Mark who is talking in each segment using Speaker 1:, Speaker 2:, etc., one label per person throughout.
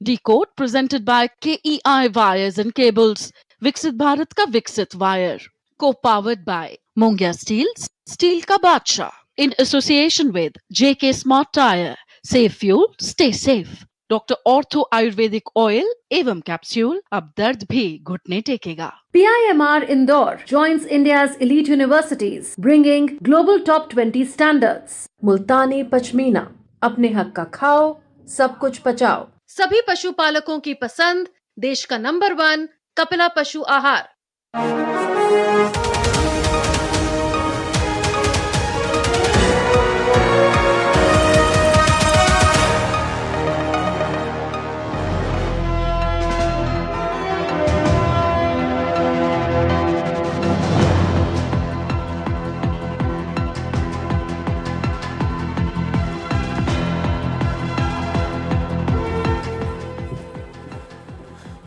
Speaker 1: Decode presented by KEI Wires and Cables. विकसित भारत का विकसित wire. Co-powered by Mongia Steels, Steel का बादशाह. In association with JK Smart Tire. Save fuel, stay safe. Doctor ortho Ayurvedic oil एवं capsule अब दर्द भी घुटने टेकेगा.
Speaker 2: PIMR Indore joins India's elite universities, bringing global top 20 standards. मुल्तानी पश्मीना, अपने हक का खाओ, सब कुछ पचाओ. सभी पशुपालकों की पसंद, देश का नंबर 1 कपिला पशु आहार.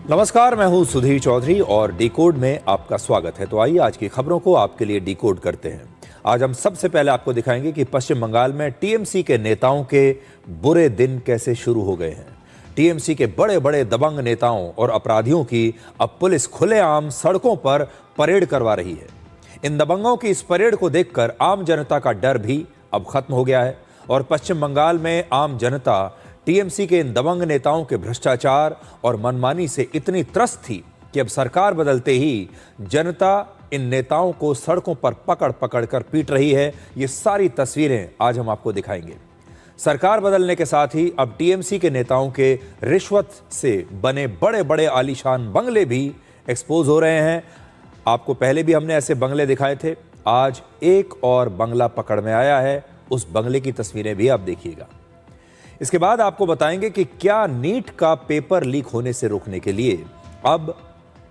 Speaker 3: नमस्कार, मैं हूं सुधीर चौधरी और डिकोड में आपका स्वागत है। तो आइए आज की खबरों को आपके लिए डिकोड करते हैं। आज हम सबसे पहले आपको दिखाएंगे कि पश्चिम बंगाल में टीएमसी के नेताओं के बुरे दिन कैसे शुरू हो गए हैं। टीएमसी के बड़े बड़े दबंग नेताओं और अपराधियों की अब पुलिस खुलेआम सड़कों पर परेड करवा रही है। इन दबंगों की इस परेड को देखकर आम जनता का डर भी अब खत्म हो गया है और पश्चिम बंगाल में आम जनता टीएमसी के इन दबंग नेताओं के भ्रष्टाचार और मनमानी से इतनी त्रस्त थी कि अब सरकार बदलते ही जनता इन नेताओं को सड़कों पर पकड़ पकड़ कर पीट रही है। ये सारी तस्वीरें आज हम आपको दिखाएंगे। सरकार बदलने के साथ ही अब टीएमसी के नेताओं के रिश्वत से बने बड़े बड़े आलीशान बंगले भी एक्सपोज हो रहे हैं। आपको पहले भी हमने ऐसे बंगले दिखाए थे, आज एक और बंगला पकड़ में आया है। उस बंगले की तस्वीरें भी आप देखिएगा। इसके बाद आपको बताएंगे कि क्या नीट का पेपर लीक होने से रोकने के लिए अब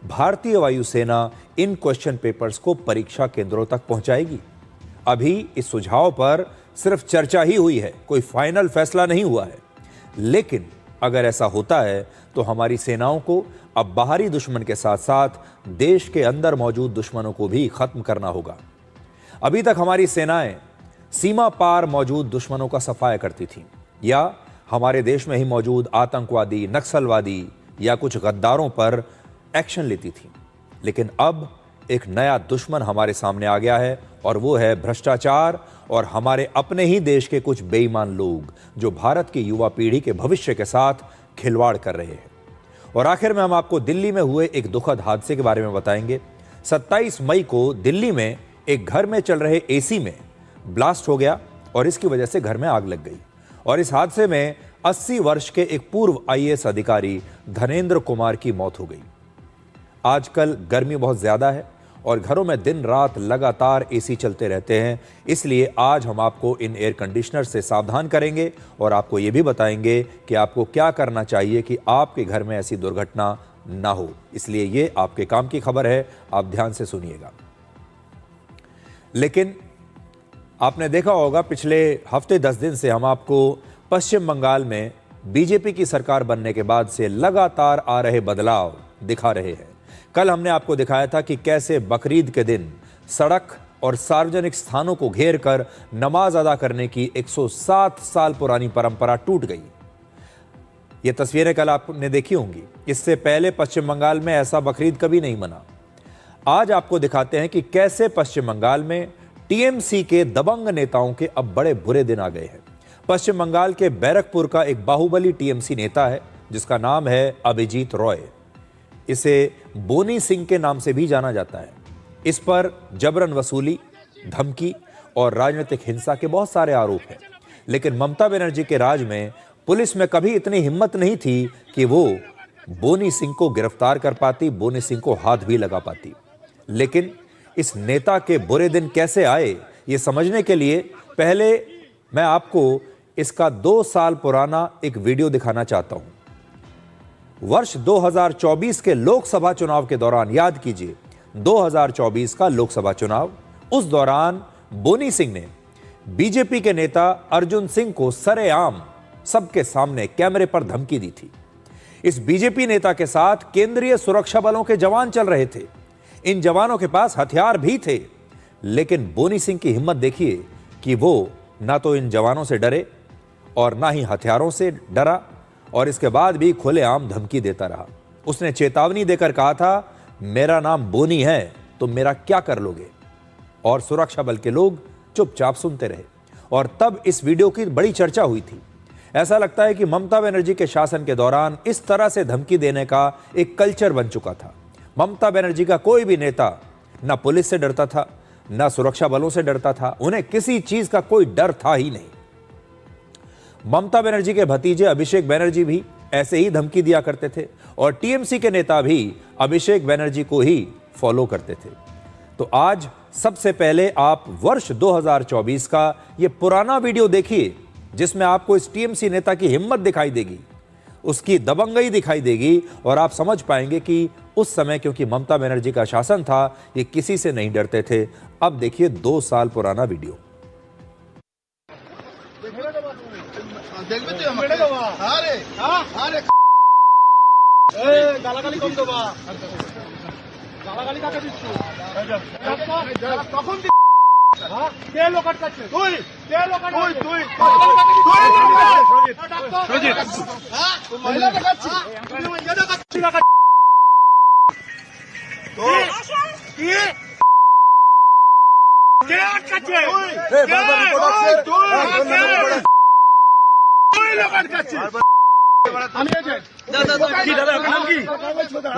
Speaker 3: भारतीय वायुसेना इन क्वेश्चन पेपर्स को परीक्षा केंद्रों तक पहुंचाएगी। अभी इस सुझाव पर सिर्फ चर्चा ही हुई है, कोई फाइनल फैसला नहीं हुआ है। लेकिन अगर ऐसा होता है तो हमारी सेनाओं को अब बाहरी दुश्मन के साथ साथ देश के अंदर मौजूद दुश्मनों को भी खत्म करना होगा। अभी तक हमारी सेनाएं सीमा पार मौजूद दुश्मनों का सफाया करती थीं या हमारे देश में ही मौजूद आतंकवादी, नक्सलवादी या कुछ गद्दारों पर एक्शन लेती थी। लेकिन अब एक नया दुश्मन हमारे सामने आ गया है और वो है भ्रष्टाचार और हमारे अपने ही देश के कुछ बेईमान लोग जो भारत की युवा पीढ़ी के भविष्य के साथ खिलवाड़ कर रहे हैं। और आखिर में हम आपको दिल्ली में हुए एक दुखद हादसे के बारे में बताएंगे। 27 मई को दिल्ली में एक घर में चल रहे एसी में ब्लास्ट हो गया और इसकी वजह से घर में आग लग गई। और इस हादसे में 80 वर्ष के एक पूर्व आईएएस अधिकारी धनेंद्र कुमार की मौत हो गई। आजकल गर्मी बहुत ज़्यादा है और घरों में दिन रात लगातार एसी चलते रहते हैं, इसलिए आज हम आपको इन एयर कंडीशनर से सावधान करेंगे और आपको ये भी बताएंगे कि आपको क्या करना चाहिए कि आपके घर में ऐसी दुर्घटना ना हो। इसलिए ये आपके काम की खबर है, आप ध्यान से सुनिएगा। लेकिन आपने देखा होगा पिछले हफ्ते 10 दिन से हम आपको पश्चिम बंगाल में बीजेपी की सरकार बनने के बाद से लगातार आ रहे बदलाव दिखा रहे हैं। कल हमने आपको दिखाया था कि कैसे बकरीद के दिन सड़क और सार्वजनिक स्थानों को घेर कर नमाज अदा करने की 107 साल पुरानी परंपरा टूट गई। ये तस्वीरें कल आपने देखी होंगी। इससे पहले पश्चिम बंगाल में ऐसा बकरीद कभी नहीं मना। आज आपको दिखाते हैं कि कैसे पश्चिम बंगाल में टीएमसी के दबंग नेताओं के अब बड़े बुरे दिन आ गए हैं। पश्चिम बंगाल के बैरकपुर का एक बाहुबली टीएमसी नेता है जिसका नाम है अभिजीत रॉय। इसे बोनी सिंह के नाम से भी जाना जाता है। इस पर जबरन वसूली, धमकी और राजनीतिक हिंसा के बहुत सारे आरोप हैं। लेकिन ममता बनर्जी के राज में पुलिस में कभी इतनी हिम्मत नहीं थी कि वो बोनी सिंह को गिरफ्तार कर पाती, बोनी सिंह को हाथ भी लगा पाती। लेकिन इस नेता के बुरे दिन कैसे आए ये समझने के लिए पहले मैं आपको इसका 2 साल पुराना एक वीडियो दिखाना चाहता हूं। वर्ष 2024 के लोकसभा चुनाव के दौरान, याद कीजिए 2024 का लोकसभा चुनाव, उस दौरान बोनी सिंह ने बीजेपी के नेता अर्जुन सिंह को सरेआम सबके सामने कैमरे पर धमकी दी थी। इस बीजेपी नेता के साथ केंद्रीय सुरक्षा बलों के जवान चल रहे थे। इन जवानों के पास हथियार भी थे, लेकिन बोनी सिंह की हिम्मत देखिए कि वो ना तो इन जवानों से डरे और ना ही हथियारों से डरा और इसके बाद भी खुलेआम धमकी देता रहा। उसने चेतावनी देकर कहा था, मेरा नाम बोनी है, तो मेरा क्या कर लोगे? और सुरक्षा बल के लोग चुपचाप सुनते रहे। और तब इस वीडियो की बड़ी चर्चा हुई थी। ऐसा लगता है कि ममता बनर्जी के शासन के दौरान इस तरह से धमकी देने का एक कल्चर बन चुका था। ममता बनर्जी का कोई भी नेता ना पुलिस से डरता था, ना सुरक्षा बलों से डरता था। उन्हें किसी चीज का कोई डर था ही नहीं। ममता बनर्जी के भतीजे अभिषेक बनर्जी भी ऐसे ही धमकी दिया करते थे और टीएमसी के नेता भी अभिषेक बनर्जी को ही फॉलो करते थे। तो आज सबसे पहले आप वर्ष 2024 का ये पुराना वीडियो देखिए, जिसमें आपको इस टीएमसी नेता की हिम्मत दिखाई देगी, उसकी दबंगई दिखाई देगी और आप समझ पाएंगे कि उस समय क्योंकि ममता बनर्जी का शासन था, ये किसी से नहीं डरते थे। अब देखिए 2 साल पुराना वीडियो।
Speaker 4: গালাগালি কম দেবা গালাগালি কাকে দিচ্ছ তখন কে লোক আটকাচ্ছে তুই কে লোক আটকাচ্ছে তুই সজিত হ্যাঁ মহিলা দেখাচ্ছি তুমি মহিলা দেখাচ্ছি তো কি কে আটকাচ্ছে এই বারবার রিপোর্ট আছে তুই লোক আটকাচ্ছে আমি এজেন্ট কি দাদা আপনার নাম কি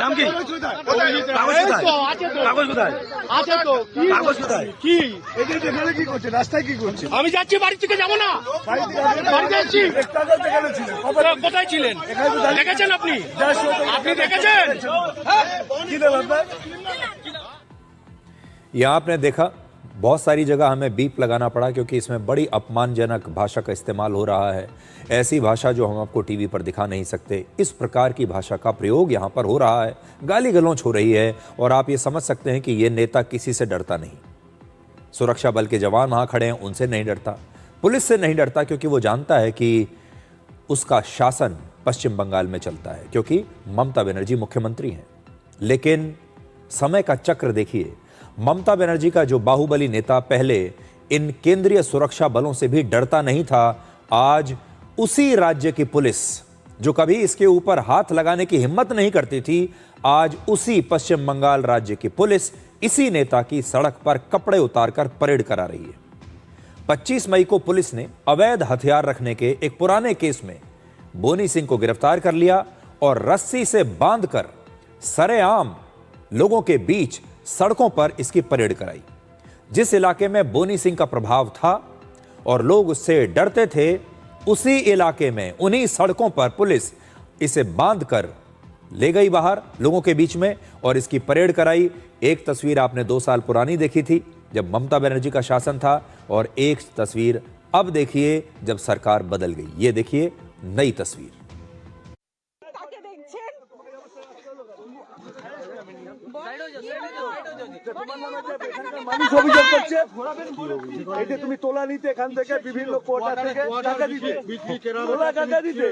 Speaker 4: নাম কি কাগজ কোথায় আছে তো কি কাগজ কোথায় কি এজেন্ট এখানে কি করছে রাস্তায় কি করছে আমি যাচ্ছি বাড়ি থেকে যাব না বাড়ি যাচ্ছি কাগজ এখানে ছিল কোথায় ছিলেন দেখেছেন আপনি দেখেছেন কি দাদা আপনার
Speaker 3: यहां आपने देखा बहुत सारी जगह हमें बीप लगाना पड़ा क्योंकि इसमें बड़ी अपमानजनक भाषा का इस्तेमाल हो रहा है। ऐसी भाषा जो हम आपको टीवी पर दिखा नहीं सकते, इस प्रकार की भाषा का प्रयोग यहाँ पर हो रहा है। गाली गलौच हो रही है और आप ये समझ सकते हैं कि ये नेता किसी से डरता नहीं। सुरक्षा बल के जवान वहाँ खड़े हैं, उनसे नहीं डरता, पुलिस से नहीं डरता, क्योंकि वो जानता है कि उसका शासन पश्चिम बंगाल में चलता है, क्योंकि ममता बनर्जी मुख्यमंत्री हैं। लेकिन समय का चक्र देखिए, ममता बनर्जी का जो बाहुबली नेता पहले इन केंद्रीय सुरक्षा बलों से भी डरता नहीं था, आज उसी राज्य की पुलिस जो कभी इसके ऊपर हाथ लगाने की हिम्मत नहीं करती थी, आज उसी पश्चिम बंगाल राज्य की पुलिस इसी नेता की सड़क पर कपड़े उतारकर परेड करा रही है। 25 मई को पुलिस ने अवैध हथियार रखने के एक पुराने केस में बोनी सिंह को गिरफ्तार कर लिया और रस्सी से बांधकर सरेआम लोगों के बीच सड़कों पर इसकी परेड कराई। जिस इलाके में बोनी सिंह का प्रभाव था और लोग उससे डरते थे, उसी इलाके में उन्हीं सड़कों पर पुलिस इसे बांधकर ले गई बाहर लोगों के बीच में और इसकी परेड कराई। एक तस्वीर आपने 2 साल पुरानी देखी थी जब ममता बनर्जी का शासन था, और एक तस्वीर अब देखिए जब सरकार बदल गई। ये देखिए नई तस्वीर।
Speaker 4: মানুষ অভিযোগ করছে এই যে তুমি তোলা নিতে এখান থেকে বিভিন্ন কোটা থেকে টাকা দিতে তোলা টাকা দিতে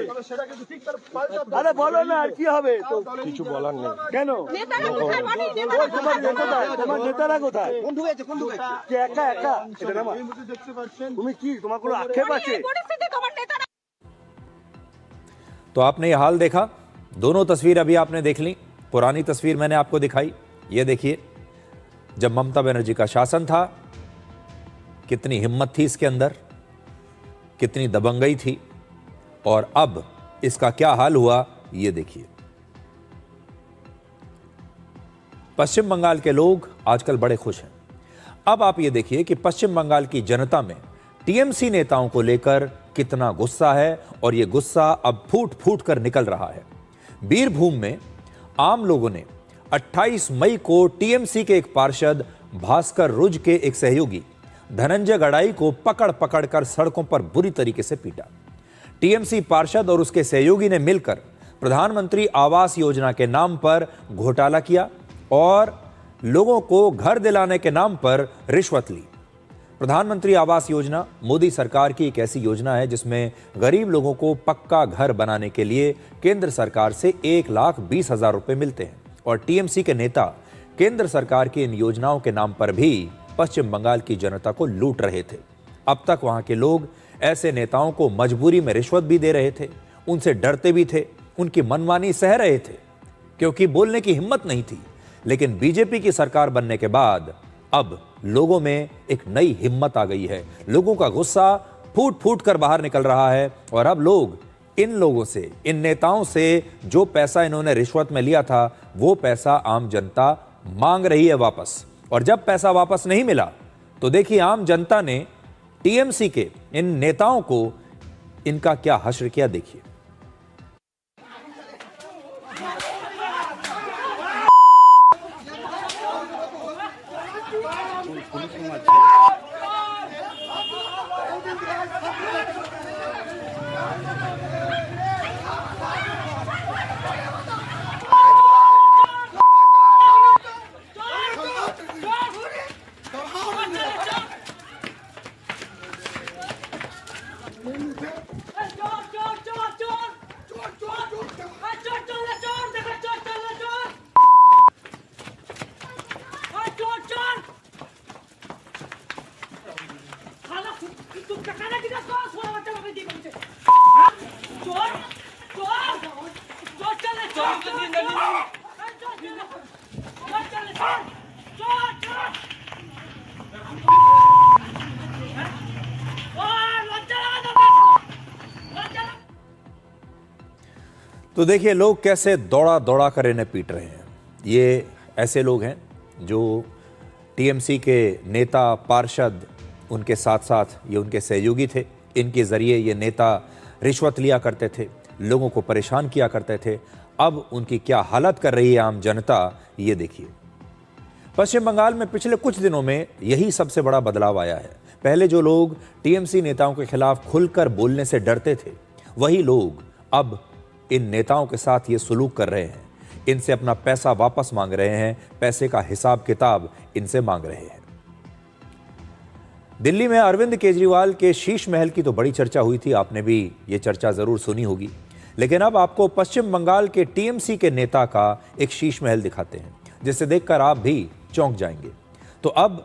Speaker 4: আরে বলো না আর কি হবে, তো কিছু বলার নেই কেন? তোমার নেতারা কোথায়? কে একা একা এটা না তুমি কি তোমার কোনো আক্ষেপ আছে?
Speaker 3: तो आपने ये हाल देखा, दोनों तस्वीर अभी आपने देख ली। पुरानी तस्वीर मैंने आपको दिखाई, ये देखिए जब ममता बनर्जी का शासन था, कितनी हिम्मत थी इसके अंदर, कितनी दबंगई थी, और अब इसका क्या हाल हुआ ये देखिए। पश्चिम बंगाल के लोग आजकल बड़े खुश हैं। अब आप ये देखिए कि पश्चिम बंगाल की जनता में टीएमसी नेताओं को लेकर कितना गुस्सा है, और ये गुस्सा अब फूट फूट कर निकल रहा है। बीरभूम में आम लोगों ने 28 मई को टीएमसी के एक पार्षद भास्कर रुज के एक सहयोगी धनंजय गड़ाई को पकड़ पकड़ कर सड़कों पर बुरी तरीके से पीटा। टीएमसी पार्षद और उसके सहयोगी ने मिलकर प्रधानमंत्री आवास योजना के नाम पर घोटाला किया और लोगों को घर दिलाने के नाम पर रिश्वत ली। प्रधानमंत्री आवास योजना मोदी सरकार की एक ऐसी योजना है जिसमें गरीब लोगों को पक्का घर बनाने के लिए केंद्र सरकार से 1,20,000 रुपए मिलते हैं, और टीएमसी के नेता केंद्र सरकार की इन योजनाओं के नाम पर भी पश्चिम बंगाल की जनता को लूट रहे थे। अब तक वहां के लोग ऐसे नेताओं को मजबूरी में रिश्वत भी दे रहे थे उनसे डरते भी थे, उनकी मनमानी सह रहे थे क्योंकि बोलने की हिम्मत नहीं थी। लेकिन बीजेपी की सरकार बनने के बाद अब लोगों में एक नई हिम्मत आ गई है। लोगों का गुस्सा फूट फूट कर बाहर निकल रहा है और अब लोग इन लोगों से, इन नेताओं से जो पैसा इन्होंने रिश्वत में लिया था वो पैसा आम जनता मांग रही है वापस। और जब पैसा वापस नहीं मिला तो देखिए आम जनता ने टीएमसी के इन नेताओं को इनका क्या हश्र किया, देखिए। तो देखिए लोग कैसे दौड़ा दौड़ा कर इन्हें पीट रहे हैं। ये ऐसे लोग हैं जो टीएमसी के नेता, पार्षद, उनके साथ साथ ये उनके सहयोगी थे। इनके ज़रिए ये नेता रिश्वत लिया करते थे, लोगों को परेशान किया करते थे। अब उनकी क्या हालत कर रही है आम जनता, ये देखिए। पश्चिम बंगाल में पिछले कुछ दिनों में यही सबसे बड़ा बदलाव आया है। पहले जो लोग टीएमसी नेताओं के खिलाफ खुलकर बोलने से डरते थे, वही लोग अब इन नेताओं के साथ ये सुलूक कर रहे हैं। इनसे अपना पैसा वापस मांग रहे हैं, पैसे का हिसाब किताब इनसे मांग रहे हैं। दिल्ली में अरविंद केजरीवाल के शीश महल की तो बड़ी चर्चा हुई थी, आपने भी ये चर्चा जरूर सुनी होगी। लेकिन अब आपको पश्चिम बंगाल के टीएमसी के नेता का एक शीश महल दिखाते हैं, जिसे देखकर आप भी चौंक जाएंगे। तो अब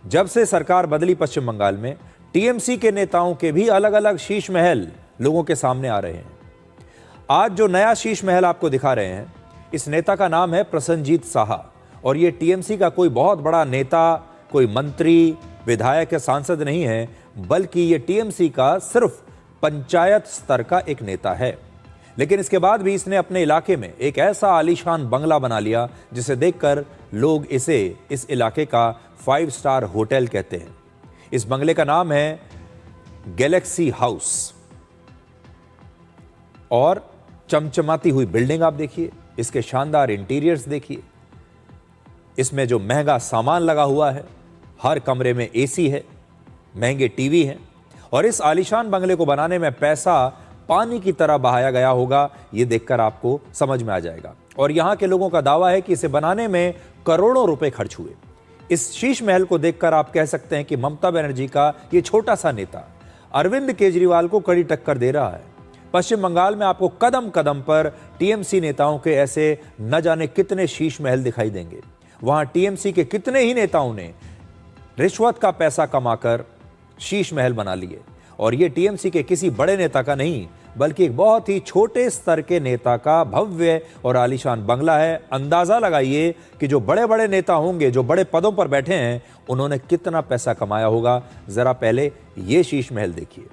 Speaker 3: जब से सरकार बदली पश्चिम बंगाल में, टीएमसी के नेताओं के भी अलग अलग शीश महल लोगों के सामने आ रहे हैं। आज जो नया शीश महल आपको दिखा रहे हैं, इस नेता का नाम है प्रसन्नजीत साहा और ये टीएमसी का कोई बहुत बड़ा नेता, कोई मंत्री, विधायक या सांसद नहीं है, बल्कि ये टीएमसी का सिर्फ पंचायत स्तर का एक नेता है। लेकिन इसके बाद भी इसने अपने इलाके में एक ऐसा आलीशान बंगला बना लिया जिसे देखकर लोग इसे इस इलाके का 5 स्टार होटल कहते हैं। इस बंगले का नाम है गैलेक्सी हाउस और चमचमाती हुई बिल्डिंग आप देखिए, इसके शानदार इंटीरियर्स देखिए, इसमें जो महंगा सामान लगा हुआ है, हर कमरे में एसी है, महंगे टीवी हैं और इस आलीशान बंगले को बनाने में पैसा पानी की तरह बहाया गया होगा, ये देखकर आपको समझ में आ जाएगा। और यहां के लोगों का दावा है कि इसे बनाने में करोड़ों रुपए खर्च हुए। इस शीश महल को देखकर आप कह सकते हैं कि ममता बनर्जी का ये छोटा सा नेता अरविंद केजरीवाल को कड़ी टक्कर दे रहा है। पश्चिम बंगाल में आपको कदम कदम पर टीएमसी नेताओं के ऐसे न जाने कितने शीश महल दिखाई देंगे। वहां टीएमसी के कितने ही नेताओं ने रिश्वत का पैसा कमाकर शीश महल बना लिए और ये टीएमसी के किसी बड़े नेता का नहीं, बल्कि एक बहुत ही छोटे स्तर के नेता का भव्य और आलीशान बंगला है। अंदाजा लगाइए कि जो बड़े बड़े नेता होंगे, जो बड़े पदों पर बैठे हैं, उन्होंने कितना पैसा कमाया होगा। जरा पहले ये शीश महल देखिए।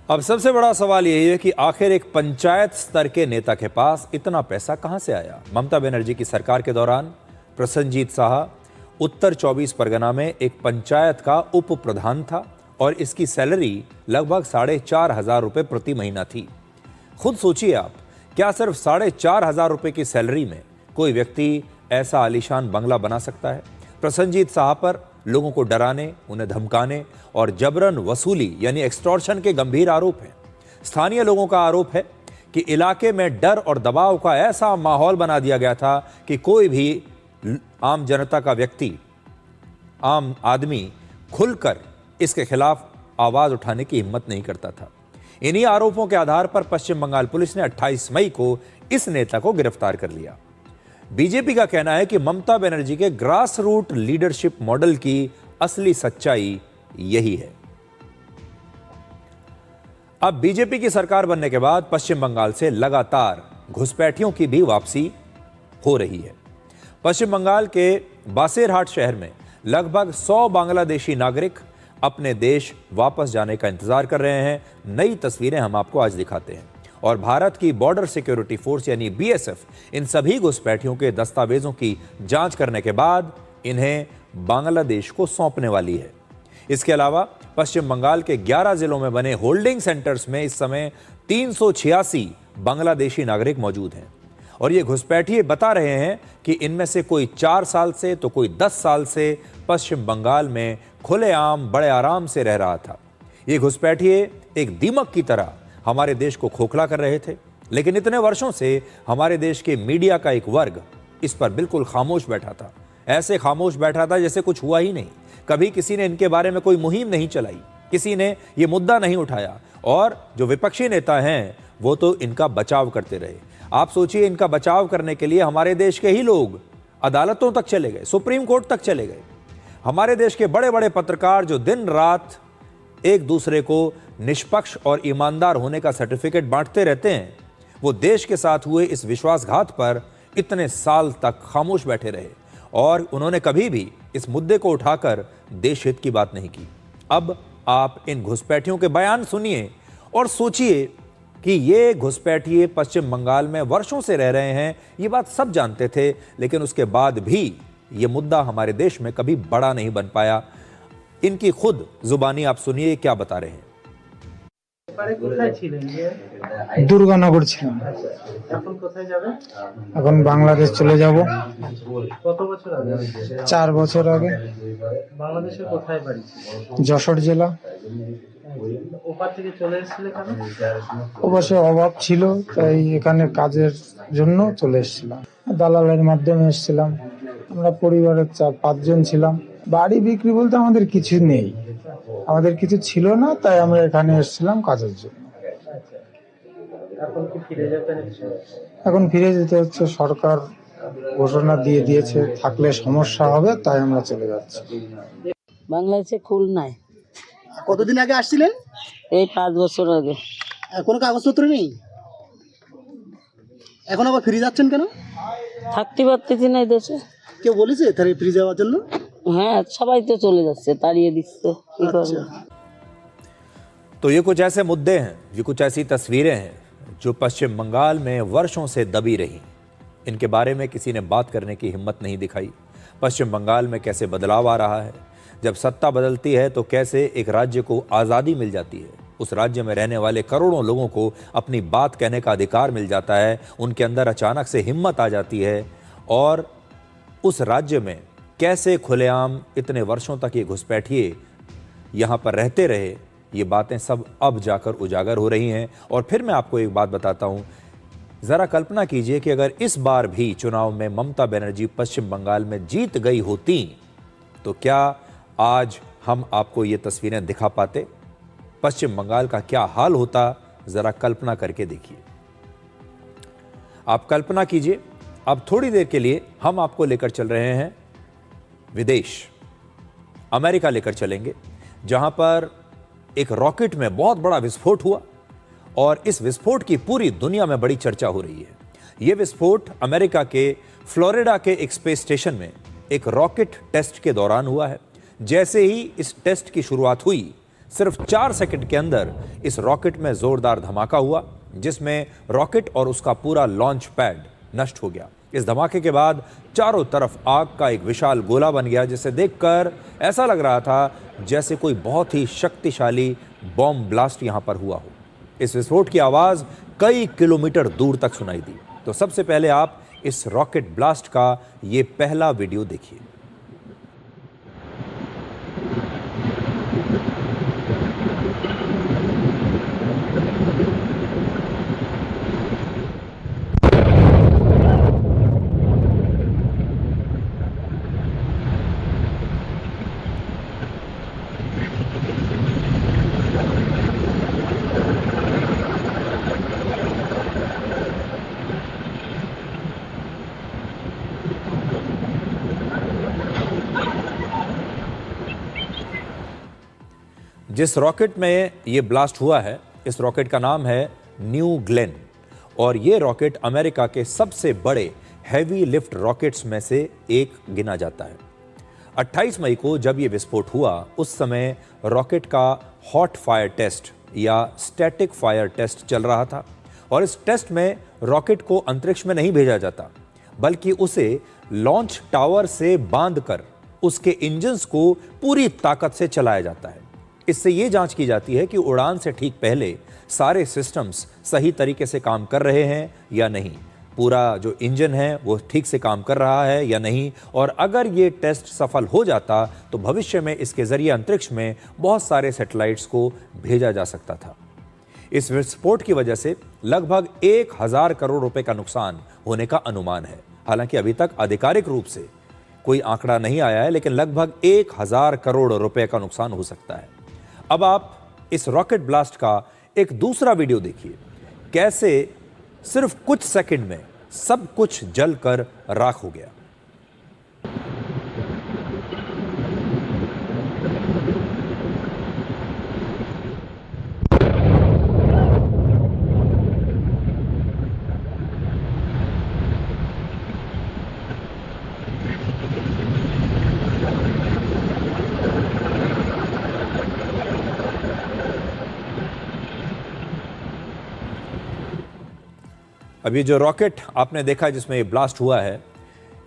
Speaker 3: अब सबसे बड़ा सवाल यही है कि आखिर एक पंचायत स्तर के नेता के पास इतना पैसा कहां से आया। ममता बनर्जी की सरकार के दौरान प्रसन्नजीत साहा उत्तर 24 परगना में एक पंचायत का उप प्रधान था और इसकी सैलरी लगभग 4,500 रुपये प्रति महीना थी। खुद सोचिए आप, क्या सिर्फ 4,500 रुपये की सैलरी में कोई व्यक्ति ऐसा आलीशान बंगला बना सकता है। प्रसन्नजीत साहा पर लोगों को डराने, उन्हें धमकाने और जबरन वसूली यानी एक्सटॉर्शन के गंभीर आरोप हैं। स्थानीय लोगों का आरोप है कि इलाके में डर और दबाव का ऐसा माहौल बना दिया गया था कि कोई भी आम जनता का व्यक्ति, आम आदमी खुलकर इसके खिलाफ आवाज उठाने की हिम्मत नहीं करता था। इन्हीं आरोपों के आधार पर पश्चिम बंगाल पुलिस ने 28 मई को इस नेता को गिरफ्तार कर लिया। बीजेपी का कहना है कि ममता बनर्जी के ग्रास रूट लीडरशिप मॉडल की असली सच्चाई यही है। अब बीजेपी की सरकार बनने के बाद पश्चिम बंगाल से लगातार घुसपैठियों की भी वापसी हो रही है। पश्चिम बंगाल के बासेरहाट शहर में लगभग 100 बांग्लादेशी नागरिक अपने देश वापस जाने का इंतजार कर रहे हैं। नई तस्वीरें हम आपको आज दिखाते हैं और भारत की बॉर्डर सिक्योरिटी फोर्स यानी बीएसएफ इन सभी घुसपैठियों के दस्तावेजों की जांच करने के बाद इन्हें बांग्लादेश को सौंपने वाली है। इसके अलावा पश्चिम बंगाल के 11 जिलों में बने होल्डिंग सेंटर्स में इस समय 386 बांग्लादेशी नागरिक मौजूद हैं और ये घुसपैठिए बता रहे हैं कि इनमें से कोई 4 साल से तो कोई 10 साल से पश्चिम बंगाल में खुलेआम बड़े आराम से रह रहा था। ये घुसपैठिए एक दीमक की तरह हमारे देश को खोखला कर रहे थे, लेकिन इतने वर्षों से हमारे देश के मीडिया का एक वर्ग इस पर बिल्कुल खामोश बैठा था। ऐसे खामोश बैठा था जैसे कुछ हुआ ही नहीं। कभी किसी ने इनके बारे में कोई मुहिम नहीं चलाई, किसी ने ये मुद्दा नहीं उठाया और जो विपक्षी नेता हैं वो तो इनका बचाव करते रहे। आप सोचिए, इनका बचाव करने के लिए हमारे देश के ही लोग अदालतों तक चले गए, सुप्रीम कोर्ट तक चले गए। हमारे देश के बड़े बड़े पत्रकार जो दिन रात एक दूसरे को निष्पक्ष और ईमानदार होने का सर्टिफिकेट बांटते रहते हैं, वो देश के साथ हुए इस विश्वासघात पर इतने साल तक खामोश बैठे रहे और उन्होंने कभी भी इस मुद्दे को उठाकर देश हित की बात नहीं की। अब आप इन घुसपैठियों के बयान सुनिए और सोचिए कि ये घुसपैठिए पश्चिम बंगाल में वर्षों से रह रहे हैं। ये बात सब जानते थे, लेकिन उसके बाद भी ये मुद्दा हमारे देश में कभी बड़ा नहीं बन पाया। इनकी खुद जुबानी आप सुनिए क्या बता रहे हैं।
Speaker 5: দুর্গানগর ছিলাম,
Speaker 6: এখন কোথায় যাবে?
Speaker 5: এখন বাংলাদেশ চলে যাব।
Speaker 6: কত বছর আগে?
Speaker 5: 4 বছর আগে।
Speaker 6: বাংলাদেশের কোথায় বাড়ি?
Speaker 5: যশোর জেলা।
Speaker 6: ওপার থেকে চলে এসেছিলে কেন?
Speaker 5: অবশ্য অভাব ছিল, তাই এখানে কাজের জন্য চলে এসেছিলাম। দালালের মাধ্যমে এসেছিলাম। আমরা পরিবারের 4-5 জন ছিলাম। বাড়ি বিক্রি বলতে আমাদের কিছু নেই, আমাদের কিছু ছিল না, তাই আমরা এখানে এসেছিলাম কাজের জন্য।
Speaker 6: এখন কি ফিরে যেতে হচ্ছে?
Speaker 5: এখন ফিরে যেতে হচ্ছে, সরকার ঘোষণা দিয়ে দিয়েছে, থাকলে সমস্যা হবে, তাই আমরা চলে যাচ্ছি।
Speaker 7: বাংলাদেশে খুলনায়।
Speaker 6: কতদিন আগে আসছিলেন?
Speaker 7: এই 5 বছর আগে।
Speaker 6: কোনো কাগজপত্র নেই, এখন আবার ফিরে যাচ্ছেন কেন?
Speaker 7: থাকতে পারতেছি না এই দেশে।
Speaker 6: কেউ বলেছে তাহলে ফিরে যাওয়ার জন্য?
Speaker 7: হ্যাঁ, সবাই তো চলে যাচ্ছে, তাড়িয়ে দিচ্ছে। কি করব?
Speaker 3: तो ये कुछ ऐसे मुद्दे हैं, ये कुछ ऐसी तस्वीरें हैं जो पश्चिम बंगाल में वर्षों से दबी रही। इनके बारे में किसी ने बात करने की हिम्मत नहीं दिखाई। पश्चिम बंगाल में कैसे बदलाव आ रहा है, जब सत्ता बदलती है तो कैसे एक राज्य को आज़ादी मिल जाती है, उस राज्य में रहने वाले करोड़ों लोगों को अपनी बात कहने का अधिकार मिल जाता है, उनके अंदर अचानक से हिम्मत आ जाती है और उस राज्य में कैसे खुलेआम इतने वर्षों तक ये घुसपैठिए यहाँ पर रहते रहे। ये बातें सब अब जाकर उजागर हो रही हैं। और फिर मैं आपको एक बात बताता हूँ, ज़रा कल्पना कीजिए कि अगर इस बार भी चुनाव में ममता बनर्जी पश्चिम बंगाल में जीत गई होती तो क्या आज हम आपको ये तस्वीरें दिखा पाते? पश्चिम बंगाल का क्या हाल होता, ज़रा कल्पना करके देखिए। आप कल्पना कीजिए, अब थोड़ी देर के लिए हम आपको लेकर चल रहे हैं विदेश, अमेरिका लेकर चलेंगे, जहां पर एक रॉकेट में बहुत बड़ा विस्फोट हुआ और इस विस्फोट की पूरी दुनिया में बड़ी चर्चा हो रही है। यह विस्फोट अमेरिका के फ्लोरिडा के एक स्पेस स्टेशन में एक रॉकेट टेस्ट के दौरान हुआ है। जैसे ही इस टेस्ट की शुरुआत हुई, सिर्फ 4 सेकंड के अंदर इस रॉकेट में जोरदार धमाका हुआ, जिसमें रॉकेट और उसका पूरा लॉन्च पैड नष्ट हो गया। इस धमाके के बाद चारों तरफ आग का एक विशाल गोला बन गया, जिसे देखकर ऐसा लग रहा था जैसे कोई बहुत ही शक्तिशाली बॉम्ब ब्लास्ट यहां पर हुआ हो। इस विस्फोट की आवाज कई किलोमीटर दूर तक सुनाई दी। तो सबसे पहले आप इस रॉकेट ब्लास्ट का ये पहला वीडियो देखिए। जिस रॉकेट में ये ब्लास्ट हुआ है, इस रॉकेट का नाम है न्यू ग्लेन और ये रॉकेट अमेरिका के सबसे बड़े हैवी लिफ्ट रॉकेट्स में से एक गिना जाता है। 28 मई को जब ये विस्फोट हुआ, उस समय रॉकेट का हॉट फायर टेस्ट या स्टैटिक फायर टेस्ट चल रहा था और इस टेस्ट में रॉकेट को अंतरिक्ष में नहीं भेजा जाता, बल्कि उसे लॉन्च टावर से बांधकर उसके इंजन्स को पूरी ताकत से चलाया जाता है। इससे यह जांच की जाती है कि उड़ान से ठीक पहले सारे सिस्टम्स सही तरीके से काम कर रहे हैं या नहीं, पूरा जो इंजन है वो ठीक से काम कर रहा है या नहीं, और अगर ये टेस्ट सफल हो जाता तो भविष्य में इसके जरिए अंतरिक्ष में बहुत सारे सैटेलाइट्स को भेजा जा सकता था। इस विस्फोट की वजह से लगभग 1000 करोड़ रुपए का नुकसान होने का अनुमान है। हालांकि अभी तक आधिकारिक रूप से कोई आंकड़ा नहीं आया है, लेकिन लगभग 1000 करोड़ रुपए का नुकसान हो सकता है। अब आप इस रॉकेट ब्लास्ट का एक दूसरा वीडियो देखिए, कैसे सिर्फ कुछ सेकंड में सब कुछ जलकर राख हो गया। अब ये जो रॉकेट आपने देखा जिसमें ये ब्लास्ट हुआ है,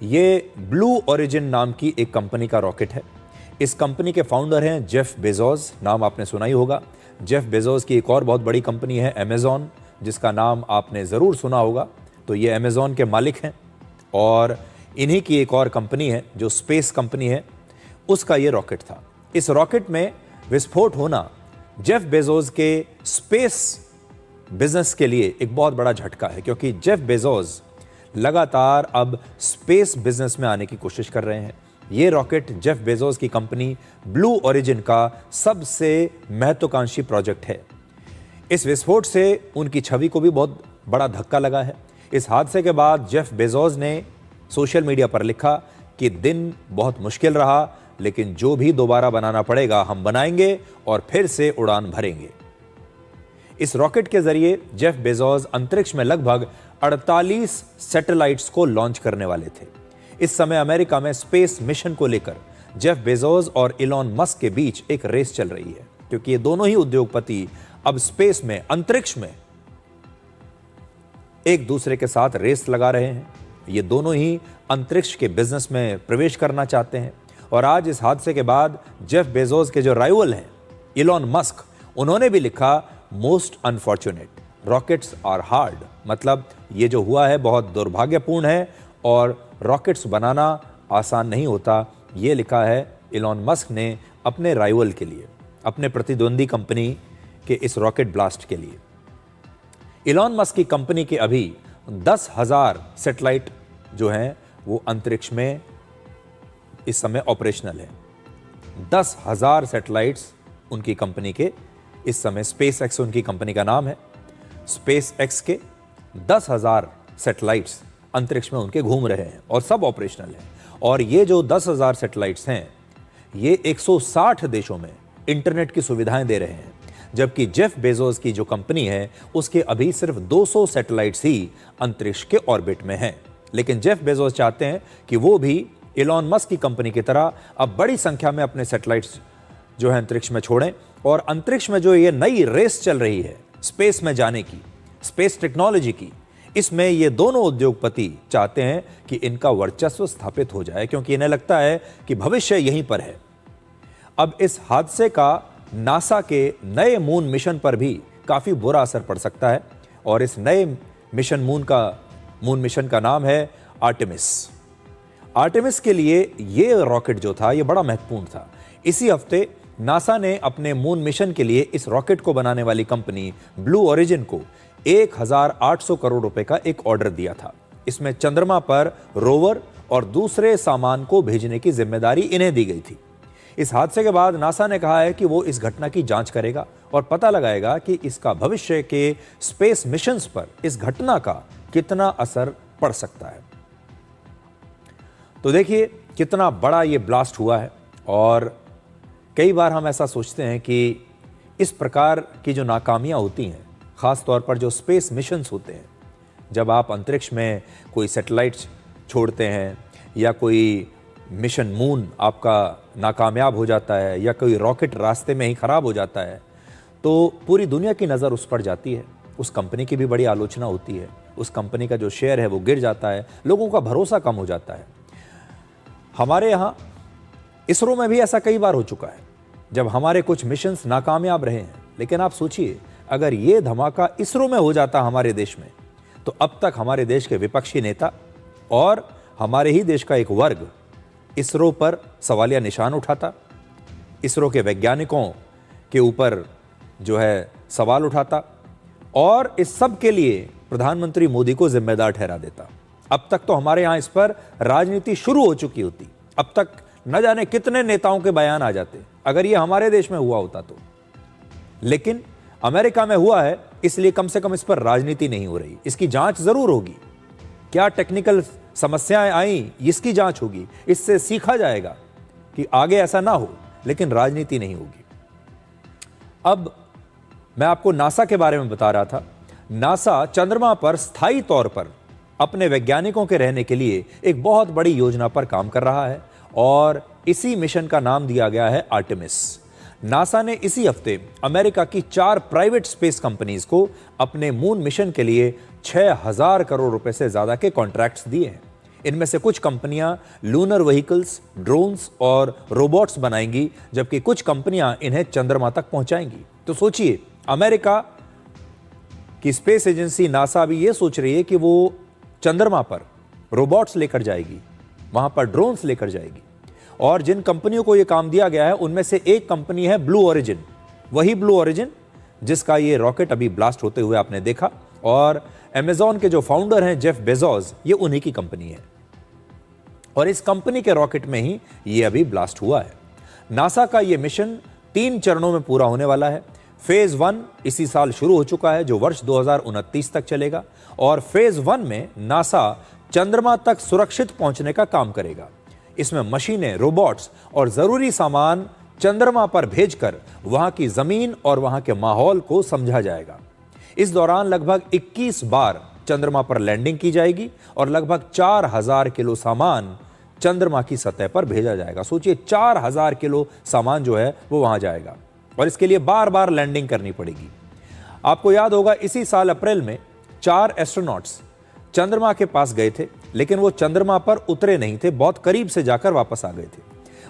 Speaker 3: ये ब्लू ओरिजिन नाम की एक कंपनी का रॉकेट है। इस कंपनी के फाउंडर हैं जेफ बेजोस, नाम आपने सुना ही होगा। जेफ बेजोस की एक और बहुत बड़ी कंपनी है अमेज़ॉन, जिसका नाम आपने ज़रूर सुना होगा। तो ये अमेज़ॉन के मालिक हैं और इन्हीं की एक और कंपनी है जो स्पेस कंपनी है, उसका ये रॉकेट था। इस रॉकेट में विस्फोट होना जेफ बेजोस के स्पेस बिजनेस के लिए एक बहुत बड़ा झटका है, क्योंकि जेफ बेजोस लगातार अब स्पेस बिजनेस में आने की कोशिश कर रहे हैं। ये रॉकेट जेफ बेजोस की कंपनी ब्लू ओरिजिन का सबसे महत्वाकांक्षी प्रोजेक्ट है। इस विस्फोट से उनकी छवि को भी बहुत बड़ा धक्का लगा है। इस हादसे के बाद जेफ बेजोस ने सोशल मीडिया पर लिखा कि दिन बहुत मुश्किल रहा, लेकिन जो भी दोबारा बनाना पड़ेगा हम बनाएंगे और फिर से उड़ान भरेंगे। इस रॉकेट के जरिए जेफ बेजोस अंतरिक्ष में लगभग 48 सैटेलाइट्स को लॉन्च करने वाले थे। इस समय अमेरिका में स्पेस मिशन को लेकर जेफ बेजोस और इलॉन मस्क के बीच एक रेस चल रही है, क्योंकि ये दोनों ही उद्योगपति अब स्पेस में, अंतरिक्ष में एक दूसरे के साथ रेस लगा रहे हैं। ये दोनों ही अंतरिक्ष के बिजनेस में प्रवेश करना चाहते हैं। और आज इस हादसे के बाद जेफ बेजोस के जो राइवल हैं इलॉन मस्क, उन्होंने भी लिखा most unfortunate, rockets are hard, मतलब ये जो हुआ है बहुत दुर्भाग्यपूर्ण है और रॉकेट्स बनाना आसान नहीं होता। ये लिखा है इलॉन मस्क ने अपने राइवल के लिए, अपने प्रतिद्वंदी कंपनी के इस रॉकेट ब्लास्ट के लिए। इलॉन मस्क की कंपनी के अभी 10,000 सैटेलाइट जो हैं वो अंतरिक्ष में इस समय ऑपरेशनल है। 10,000 सैटेलाइट्स उनकी कंपनी के इस समय, स्पेस एक्स उनकी कंपनी का नाम है। स्पेस एक्स के 10,000 सैटेलाइट्स अंतरिक्ष में उनके घूम रहे हैं और सब ऑपरेशनल हैं। और ये जो 10,000 सैटेलाइट्स हैं, ये 160 देशों में इंटरनेट की सुविधाएं दे रहे हैं, जबकि जेफ बेजोस की जो कंपनी है उसके अभी सिर्फ 200 सैटेलाइट्स ही अंतरिक्ष के ऑर्बिट में हैं। लेकिन जेफ बेजोस चाहते हैं कि वो भी इलॉन मस्क की कंपनी की तरह अब बड़ी संख्या में अपने सैटेलाइट्स जो है अंतरिक्ष में छोड़ें। और अंतरिक्ष में जो ये नई रेस चल रही है स्पेस में जाने की, स्पेस टेक्नोलॉजी की, इसमें ये दोनों उद्योगपति चाहते हैं कि इनका वर्चस्व स्थापित हो जाए, क्योंकि इन्हें लगता है कि भविष्य यहीं पर है। अब इस हादसे का नासा के नए मून मिशन पर भी काफ़ी बुरा असर पड़ सकता है। और इस नए मिशन मून मिशन का नाम है आर्टेमिस। आर्टेमिस के लिए ये रॉकेट जो था ये बड़ा महत्वपूर्ण था। इसी हफ्ते नासा ने अपने मून मिशन के लिए इस रॉकेट को बनाने वाली कंपनी ब्लू ओरिजिन को 1800 करोड़ रुपए का एक ऑर्डर दिया था। इसमें चंद्रमा पर रोवर और दूसरे सामान को भेजने की जिम्मेदारी इन्हें दी गई थी। इस हादसे के बाद नासा ने कहा है कि वो इस घटना की जांच करेगा और पता लगाएगा कि इसका भविष्य के स्पेस मिशंस पर इस घटना का कितना असर पड़ सकता है। तो देखिए कितना बड़ा ये ब्लास्ट हुआ है। और कई बार हम ऐसा सोचते हैं कि इस प्रकार की जो नाकामियां होती हैं, ख़ास तौर पर जो स्पेस मिशंस होते हैं, जब आप अंतरिक्ष में कोई सैटेलाइट छोड़ते हैं या कोई मिशन मून आपका नाकामयाब हो जाता है या कोई रॉकेट रास्ते में ही ख़राब हो जाता है, तो पूरी दुनिया की नज़र उस पर जाती है। उस कंपनी की भी बड़ी आलोचना होती है, उस कंपनी का जो शेयर है वो गिर जाता है, लोगों का भरोसा कम हो जाता है। हमारे यहाँ इसरो में भी ऐसा कई बार हो चुका है, जब हमारे कुछ मिशंस नाकामयाब रहे हैं। लेकिन आप सोचिए, अगर ये धमाका इसरो में हो जाता हमारे देश में, तो अब तक हमारे देश के विपक्षी नेता और हमारे ही देश का एक वर्ग इसरो पर सवालिया निशान उठाता, इसरो के वैज्ञानिकों के ऊपर जो है सवाल उठाता और इस सब के लिए प्रधानमंत्री मोदी को जिम्मेदार ठहरा देता। अब तक तो हमारे यहाँ इस पर राजनीति शुरू हो चुकी होती, अब तक न जाने कितने नेताओं के बयान आ जाते अगर ये हमारे देश में हुआ होता तो। लेकिन अमेरिका में हुआ है, इसलिए कम से कम इस पर राजनीति नहीं हो रही। इसकी जांच जरूर होगी, क्या टेक्निकल समस्याएं आई इसकी जांच होगी, इससे सीखा जाएगा कि आगे ऐसा ना हो, लेकिन राजनीति नहीं होगी। अब मैं आपको नासा के बारे में बता रहा था। नासा चंद्रमा पर स्थायी तौर पर अपने वैज्ञानिकों के रहने के लिए एक बहुत बड़ी योजना पर काम कर रहा है और इसी मिशन का नाम दिया गया है आर्टेमिस। नासा ने इसी हफ्ते अमेरिका की 4 प्राइवेट स्पेस कंपनीज को अपने मून मिशन के लिए 6000 करोड़ रुपए से ज्यादा के कॉन्ट्रैक्ट्स दिए हैं। इनमें से कुछ कंपनियां लूनर व्हीकल्स, ड्रोन्स और रोबोट्स बनाएंगी, जबकि कुछ कंपनियां इन्हें चंद्रमा तक पहुंचाएंगी। तो सोचिए, अमेरिका की स्पेस एजेंसी नासा भी ये सोच रही है कि वो चंद्रमा पर रोबोट्स लेकर जाएगी, वहां पर ड्रोन्स लेकर जाएगी। और जिन कंपनियों को यह काम दिया गया है उनमें से एक कंपनी है ब्लू ओरिजिन, वही ब्लू ओरिजिन जिसका ये रॉकेट अभी ब्लास्ट होते हुए आपने देखा। और अमेज़न के जो फाउंडर हैं जेफ बेजोस, ये उन्हीं की कंपनी है और इस कंपनी के रॉकेट में ही ये अभी ब्लास्ट हुआ है। नासा का ये मिशन 3 चरणों में पूरा होने वाला है। फेज 1 इसी साल शुरू हो चुका है, जो वर्ष 2029 तक चलेगा। और फेज 1 में नासा चंद्रमा तक सुरक्षित पहुंचने का काम करेगा। इसमें मशीनें, रोबोट्स और जरूरी सामान चंद्रमा पर भेजकर वहां की जमीन और वहां के माहौल को समझा जाएगा। इस दौरान लगभग 21 बार चंद्रमा पर लैंडिंग की जाएगी और लगभग 4000 किलो सामान चंद्रमा की सतह पर भेजा जाएगा। सोचिए, 4000 किलो सामान जो है वो वहां जाएगा और इसके लिए बार बार लैंडिंग करनी पड़ेगी। आपको याद होगा, इसी साल अप्रैल में 4 एस्ट्रोनॉट्स चंद्रमा के पास गए थे, लेकिन वो चंद्रमा पर उतरे नहीं थे, बहुत करीब से जाकर वापस आ गए थे।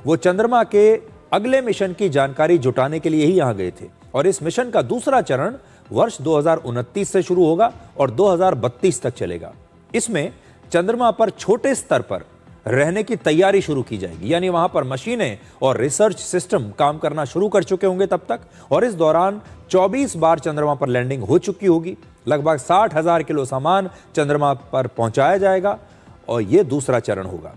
Speaker 3: वो चंद्रमा के अगले मिशन की जानकारी जुटाने के लिए ही यहां गए थे और इस मिशन का दूसरा चरण वर्ष 2029 से शुरू होगा और 2032 तक चलेगा। इसमें चंद्रमा पर छोटे स्तर पर रहने की तैयारी शुरू की जाएगी, यानी वहां पर मशीनें और रिसर्च सिस्टम काम करना शुरू कर चुके होंगे तब तक। और इस दौरान 24 बार चंद्रमा पर लैंडिंग हो चुकी होगी। लगभग 60,000 किलो सामान चंद्रमा पर पहुंचाया जाएगा और यह दूसरा चरण होगा।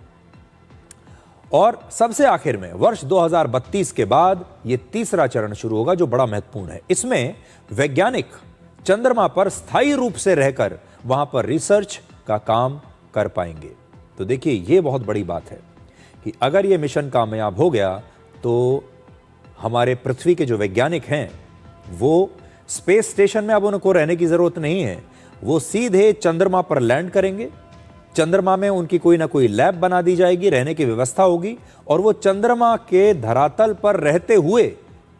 Speaker 3: और सबसे आखिर में वर्ष 2032 के बाद यह तीसरा चरण शुरू होगा, जो बड़ा महत्वपूर्ण है। इसमें वैज्ञानिक चंद्रमा पर स्थायी रूप से रहकर वहां पर रिसर्च का काम कर पाएंगे। तो देखिए, यह बहुत बड़ी बात है कि अगर यह मिशन कामयाब हो गया तो हमारे पृथ्वी के जो वैज्ञानिक हैं वो स्पेस स्टेशन में अब उनको रहने की जरूरत नहीं है, वो सीधे चंद्रमा पर लैंड करेंगे चंद्रमा में उनकी कोई ना कोई लैब बना दी जाएगी, रहने की व्यवस्था होगी और वो चंद्रमा के धरातल पर रहते हुए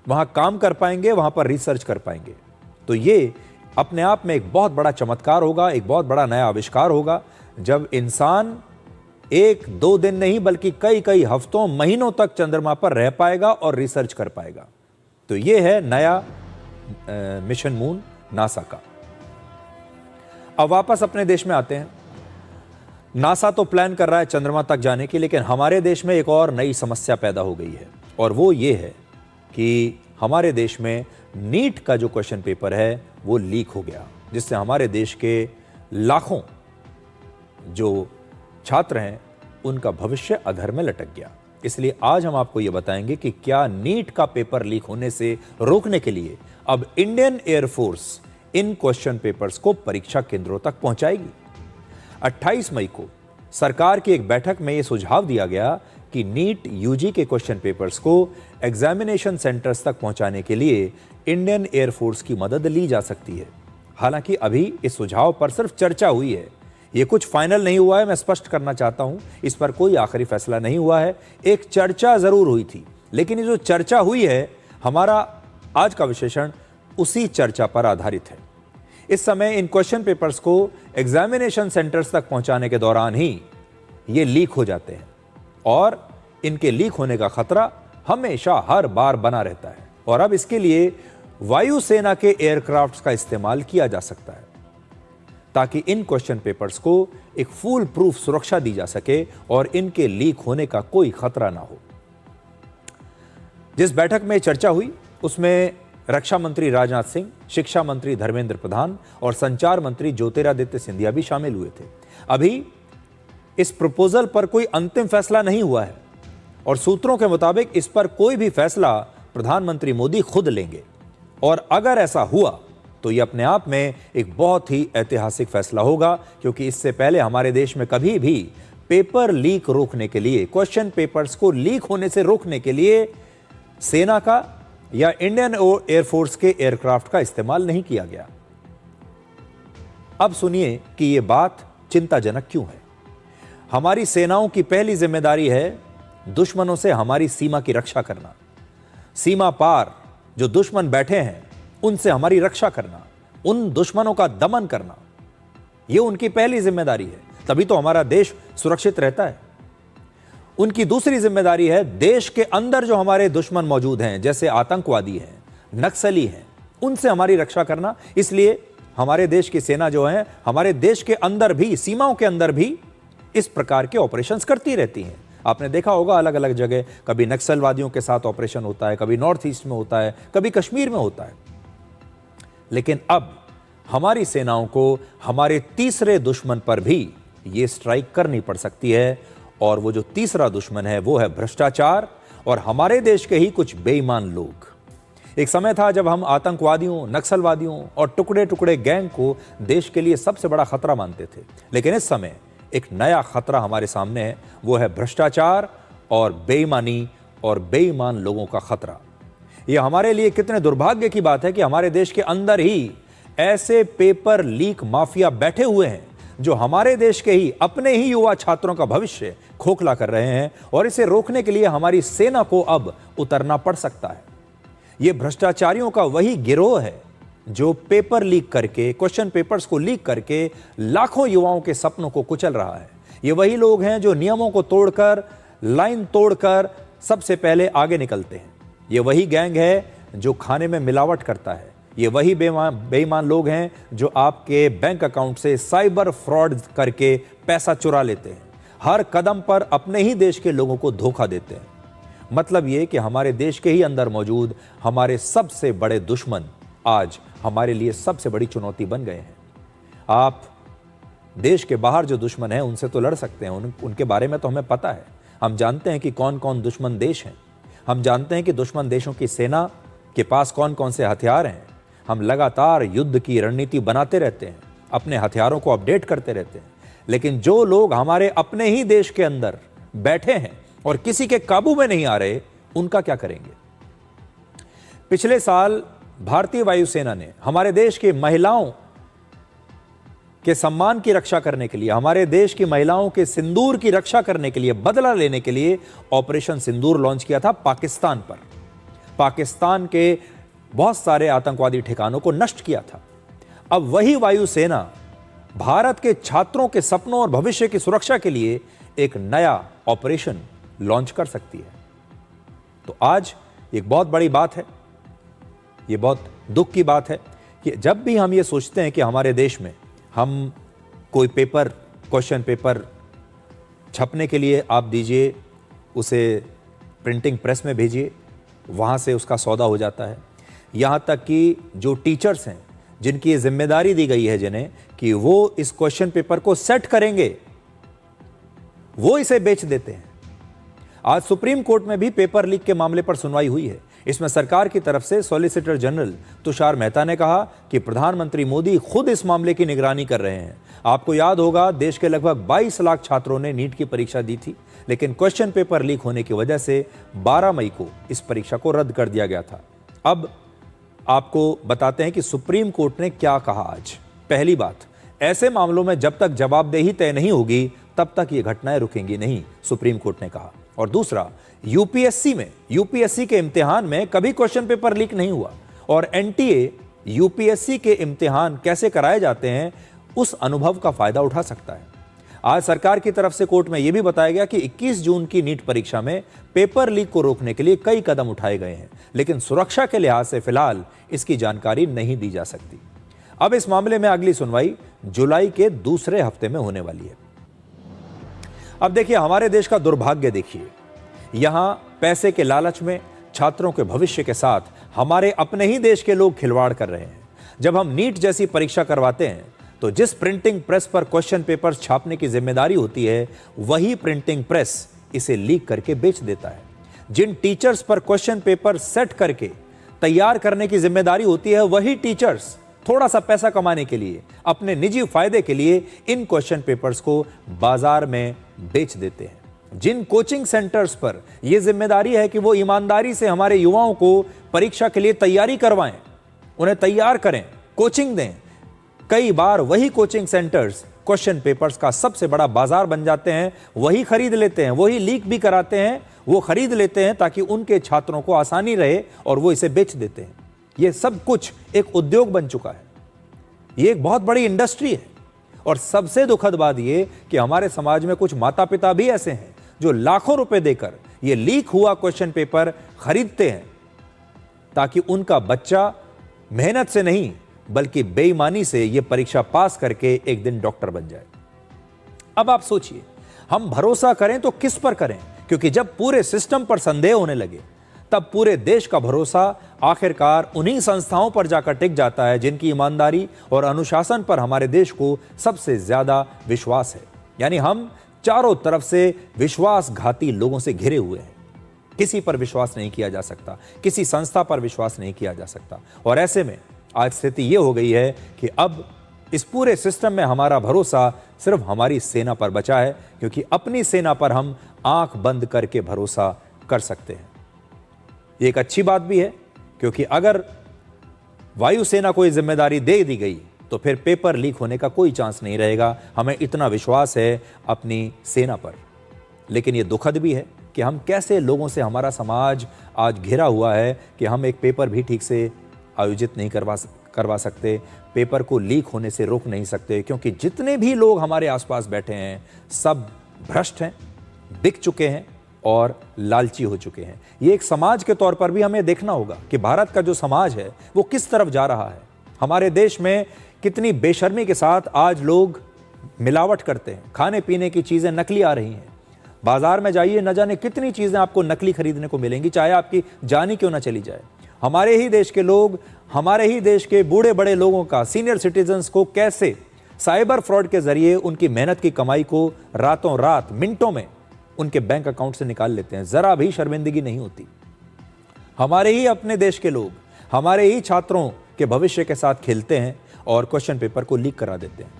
Speaker 3: वहां काम कर पाएंगे, वहां पर रिसर्च कर पाएंगे। तो ये अपने आप में एक बहुत बड़ा चमत्कार होगा, एक बहुत बड़ा नया आविष्कार होगा, जब इंसान 1-2 दिन नहीं बल्कि कई कई हफ्तों महीनों तक चंद्रमा पर रह पाएगा और रिसर्च कर पाएगा। तो ये है नया मिशन मून नासा का। अब वापस अपने देश में आते हैं। नासा तो प्लान कर रहा है चंद्रमा तक जाने की, लेकिन हमारे देश में एक और नई समस्या पैदा हो गई है और वो ये है कि हमारे देश में नीट का जो क्वेश्चन पेपर है वो लीक हो गया, जिससे हमारे देश के लाखों जो छात्र हैं उनका भविष्य अधर में लटक गया। इसलिए आज हम आपको ये बताएंगे कि क्या नीट का पेपर लीक होने से रोकने के लिए अब इंडियन एयरफोर्स इन क्वेश्चन पेपर्स को परीक्षा केंद्रों तक पहुंचाएगी। 28 मई को सरकार की एक बैठक में यह सुझाव दिया गया कि नीट यूजी के क्वेश्चन पेपर्स को एग्जामिनेशन सेंटर्स तक पहुंचाने के लिए इंडियन एयरफोर्स की मदद ली जा सकती है। हालांकि अभी इस सुझाव पर सिर्फ चर्चा हुई है, यह कुछ फाइनल नहीं हुआ है। मैं स्पष्ट करना चाहता हूं, इस पर कोई आखिरी फैसला नहीं हुआ है। एक चर्चा जरूर हुई थी, लेकिन ये जो चर्चा हुई है, हमारा आज का विश्लेषण उसी चर्चा पर आधारित है। इस समय इन क्वेश्चन पेपर्स को एग्जामिनेशन सेंटर्स तक पहुंचाने के दौरान ही ये लीक हो जाते हैं और इनके लीक होने का खतरा हमेशा हर बार बना रहता है। और अब इसके लिए वायुसेना के एयरक्राफ्ट्स का इस्तेमाल किया जा सकता है ताकि इन क्वेश्चन पेपर्स को एक फुल प्रूफ सुरक्षा दी जा सके और इनके लीक होने का कोई खतरा ना हो। जिस बैठक में चर्चा हुई उसमें रक्षा मंत्री राजनाथ सिंह, शिक्षा मंत्री धर्मेंद्र प्रधान और संचार मंत्री ज्योतिरादित्य सिंधिया भी शामिल हुए थे। अभी इस प्रपोजल पर कोई अंतिम फैसला नहीं हुआ है और सूत्रों के मुताबिक इस पर कोई भी फैसला प्रधानमंत्री मोदी खुद लेंगे और अगर ऐसा हुआ तो यह अपने आप में एक बहुत ही ऐतिहासिक फैसला होगा, क्योंकि इससे पहले हमारे देश में कभी भी पेपर लीक रोकने के लिए, क्वेश्चन पेपर्स को लीक होने से रोकने के लिए सेना का या इंडियन एयरफोर्स के एयरक्राफ्ट का इस्तेमाल नहीं किया गया। अब सुनिए कि यह बात चिंताजनक क्यों है। हमारी सेनाओं की पहली जिम्मेदारी है दुश्मनों से हमारी सीमा की रक्षा करना। सीमा पार जो दुश्मन बैठे हैं उनसे हमारी रक्षा करना, उन दुश्मनों का दमन करना, यह उनकी पहली जिम्मेदारी है। तभी तो हमारा देश सुरक्षित रहता है। उनकी दूसरी जिम्मेदारी है देश के अंदर जो हमारे दुश्मन मौजूद हैं, जैसे आतंकवादी हैं, नक्सली हैं, उनसे हमारी रक्षा करना। इसलिए हमारे देश की सेना जो है हमारे देश के अंदर भी, सीमाओं के अंदर भी इस प्रकार के ऑपरेशंस करती रहती हैं। आपने देखा होगा अलग अलग जगह, कभी नक्सलवादियों के साथ ऑपरेशन होता है, कभी नॉर्थ ईस्ट में होता है, कभी कश्मीर में होता है। लेकिन अब हमारी सेनाओं को हमारे तीसरे दुश्मन पर भी ये स्ट्राइक करनी पड़ सकती है और वो जो तीसरा दुश्मन है वो है भ्रष्टाचार और हमारे देश के ही कुछ बेईमान लोग। एक समय था जब हम आतंकवादियों, नक्सलवादियों और टुकड़े टुकड़े गैंग को देश के लिए सबसे बड़ा खतरा मानते थे, लेकिन इस समय एक नया खतरा हमारे सामने है, वो है भ्रष्टाचार और बेईमानी और बेईमान लोगों का खतरा। यह हमारे लिए कितने दुर्भाग्य की बात है कि हमारे देश के अंदर ही ऐसे पेपर लीक माफिया बैठे हुए हैं जो हमारे देश के ही अपने ही युवा छात्रों का भविष्य खोखला कर रहे हैं और इसे रोकने के लिए हमारी सेना को अब उतरना पड़ सकता है। यह भ्रष्टाचारियों का वही गिरोह है जो पेपर लीक करके, क्वेश्चन पेपर्स को लीक करके लाखों युवाओं के सपनों को कुचल रहा है। ये वही लोग हैं जो नियमों को तोड़कर, लाइन तोड़कर सबसे पहले आगे निकलते हैं। ये वही गैंग है जो खाने में मिलावट करता है। ये वही बेईमान लोग हैं जो आपके बैंक अकाउंट से साइबर फ्रॉड करके पैसा चुरा लेते हैं। हर कदम पर अपने ही देश के लोगों को धोखा देते हैं। मतलब ये कि हमारे देश के ही अंदर मौजूद हमारे सबसे बड़े दुश्मन आज हमारे लिए सबसे बड़ी चुनौती बन गए हैं। आप देश के बाहर जो दुश्मन हैं उनसे तो लड़ सकते हैं, उनके बारे में तो हमें पता है। हम जानते हैं कि कौन कौन दुश्मन देश हैं। हम जानते हैं कि दुश्मन देशों की सेना के पास कौन कौन से हथियार हैं। हम लगातार युद्ध की रणनीति बनाते रहते हैं, अपने हथियारों को अपडेट करते रहते हैं। लेकिन जो लोग हमारे अपने ही देश के अंदर बैठे हैं और किसी के काबू में नहीं आ रहे, उनका क्या करेंगे? पिछले साल भारतीय वायुसेना ने हमारे देश की महिलाओं के सम्मान की रक्षा करने के लिए, हमारे देश की महिलाओं के सिंदूर की रक्षा करने के लिए, बदला लेने के लिए ऑपरेशन सिंदूर लॉन्च किया था पाकिस्तान पर। पाकिस्तान के बहुत सारे आतंकवादी ठिकानों को नष्ट किया था। अब वही वायुसेना भारत के छात्रों के सपनों और भविष्य की सुरक्षा के लिए एक नया ऑपरेशन लॉन्च कर सकती है। तो आज एक बहुत बड़ी बात है, ये बहुत दुख की बात है कि जब भी हम ये सोचते हैं कि हमारे देश में हम कोई पेपर, क्वेश्चन पेपर छपने के लिए आप दीजिए, उसे प्रिंटिंग प्रेस में भेजिए, वहाँ से उसका सौदा हो जाता है। यहाँ तक कि जो टीचर्स हैं, जिनकी ये जिम्मेदारी दी गई है जिन्हें कि वो इस क्वेश्चन पेपर को सेट करेंगे, वो इसे बेच देते हैं। आज सुप्रीम कोर्ट में भी पेपर लीक के मामले पर सुनवाई हुई है। इसमें सरकार की तरफ से सॉलिसिटर जनरल तुषार मेहता ने कहा कि प्रधानमंत्री मोदी खुद इस मामले की निगरानी कर रहे हैं। आपको याद होगा, देश के लगभग 22 लाख छात्रों ने नीट की परीक्षा दी थी, लेकिन क्वेश्चन पेपर लीक होने की वजह से 12 मई को इस परीक्षा को रद्द कर दिया गया था। अब आपको बताते हैं कि सुप्रीम कोर्ट ने क्या कहा आज। पहली बात, ऐसे मामलों में जब तक जवाबदेही तय नहीं होगी तब तक ये घटनाएं रुकेंगी नहीं, सुप्रीम कोर्ट ने कहा। और दूसरा, यूपीएससी के इम्तिहान में कभी क्वेश्चन पेपर लीक नहीं हुआ और एनटीए यूपीएससी के इम्तिहान कैसे कराए जाते हैं उस अनुभव का फायदा उठा सकता है। आज सरकार की तरफ से कोर्ट में यह भी बताया गया कि 21 जून की नीट परीक्षा में पेपर लीक को रोकने के लिए कई कदम उठाए गए हैं, लेकिन सुरक्षा के लिहाज से फिलहाल इसकी जानकारी नहीं दी जा सकती। अब इस मामले में अगली सुनवाई जुलाई के दूसरे हफ्ते में होने वाली है। अब देखिए, हमारे देश का दुर्भाग्य देखिए, यहां पैसे के लालच में छात्रों के भविष्य के साथ हमारे अपने ही देश के लोग खिलवाड़ कर रहे हैं। जब हम नीट जैसी परीक्षा करवाते हैं तो जिस प्रिंटिंग प्रेस पर क्वेश्चन पेपर छापने की जिम्मेदारी होती है, वही प्रिंटिंग प्रेस इसे लीक करके बेच देता है। जिन टीचर्स पर क्वेश्चन पेपर सेट करके तैयार करने की जिम्मेदारी होती है, वही टीचर्स थोड़ा सा पैसा कमाने के लिए, अपने निजी फायदे के लिए इन क्वेश्चन पेपर्स को बाजार में बेच देते हैं। जिन कोचिंग सेंटर्स पर यह जिम्मेदारी है कि वो ईमानदारी से हमारे युवाओं को परीक्षा के लिए तैयारी करवाएं, उन्हें तैयार करें, कोचिंग दें, कई बार वही कोचिंग सेंटर्स क्वेश्चन पेपर्स का सबसे बड़ा बाजार बन जाते हैं। वही खरीद लेते हैं, वही लीक भी कराते हैं, वो खरीद लेते हैं ताकि उनके छात्रों को आसानी रहे और वो इसे बेच देते हैं। ये सब कुछ एक उद्योग बन चुका है, ये एक बहुत बड़ी इंडस्ट्री है। और सबसे दुखद बात ये कि हमारे समाज में कुछ माता पिता भी ऐसे हैं जो लाखों रुपए देकर ये लीक हुआ क्वेश्चन पेपर खरीदते हैं ताकि उनका बच्चा मेहनत से नहीं बल्कि बेईमानी से ये परीक्षा पास करके एक दिन डॉक्टर बन जाए। अब आप सोचिए, हम भरोसा करें तो किस पर करें? क्योंकि जब पूरे सिस्टम पर संदेह होने लगे तब पूरे देश का भरोसा आखिरकार उन्हीं संस्थाओं पर जाकर टिक जाता है जिनकी ईमानदारी और अनुशासन पर हमारे देश को सबसे ज्यादा विश्वास है। यानी हम चारों तरफ से विश्वासघाती लोगों से घिरे हुए हैं। किसी पर विश्वास नहीं किया जा सकता, किसी संस्था पर विश्वास नहीं किया जा सकता। और ऐसे में आज स्थिति यह हो गई है कि अब इस पूरे सिस्टम में हमारा भरोसा सिर्फ हमारी सेना पर बचा है, क्योंकि अपनी सेना पर हम आंख बंद करके भरोसा कर सकते हैं। ये एक अच्छी बात भी है, क्योंकि अगर वायुसेना को ये जिम्मेदारी दे दी गई तो फिर पेपर लीक होने का कोई चांस नहीं रहेगा। हमें इतना विश्वास है अपनी सेना पर। लेकिन ये दुखद भी है कि हम कैसे लोगों से हमारा समाज आज घिरा हुआ है कि हम एक पेपर भी ठीक से आयोजित नहीं करवा सकते, पेपर को लीक होने से रोक नहीं सकते, क्योंकि जितने भी लोग हमारे आसपास बैठे हैं सब भ्रष्ट हैं, बिक चुके हैं और लालची हो चुके हैं। ये एक समाज के तौर पर भी हमें देखना होगा कि भारत का जो समाज है वो किस तरफ जा रहा है। हमारे देश में कितनी बेशर्मी के साथ आज लोग मिलावट करते हैं, खाने पीने की चीज़ें नकली आ रही हैं। बाजार में जाइए, न जाने कितनी चीज़ें आपको नकली खरीदने को मिलेंगी, चाहे आपकी जान ही क्यों ना चली जाए। हमारे ही देश के लोग, हमारे ही देश के बूढ़े बड़े लोगों का, सीनियर सिटीजन्स को कैसे साइबर फ्रॉड के जरिए उनकी मेहनत की कमाई को रातों रात, मिनटों में उनके बैंक अकाउंट से निकाल लेते हैं। जरा भी शर्मिंदगी नहीं होती। हमारे ही अपने देश के लोग हमारे ही छात्रों के भविष्य के साथ खेलते हैं और क्वेश्चन पेपर को लीक करा देते हैं।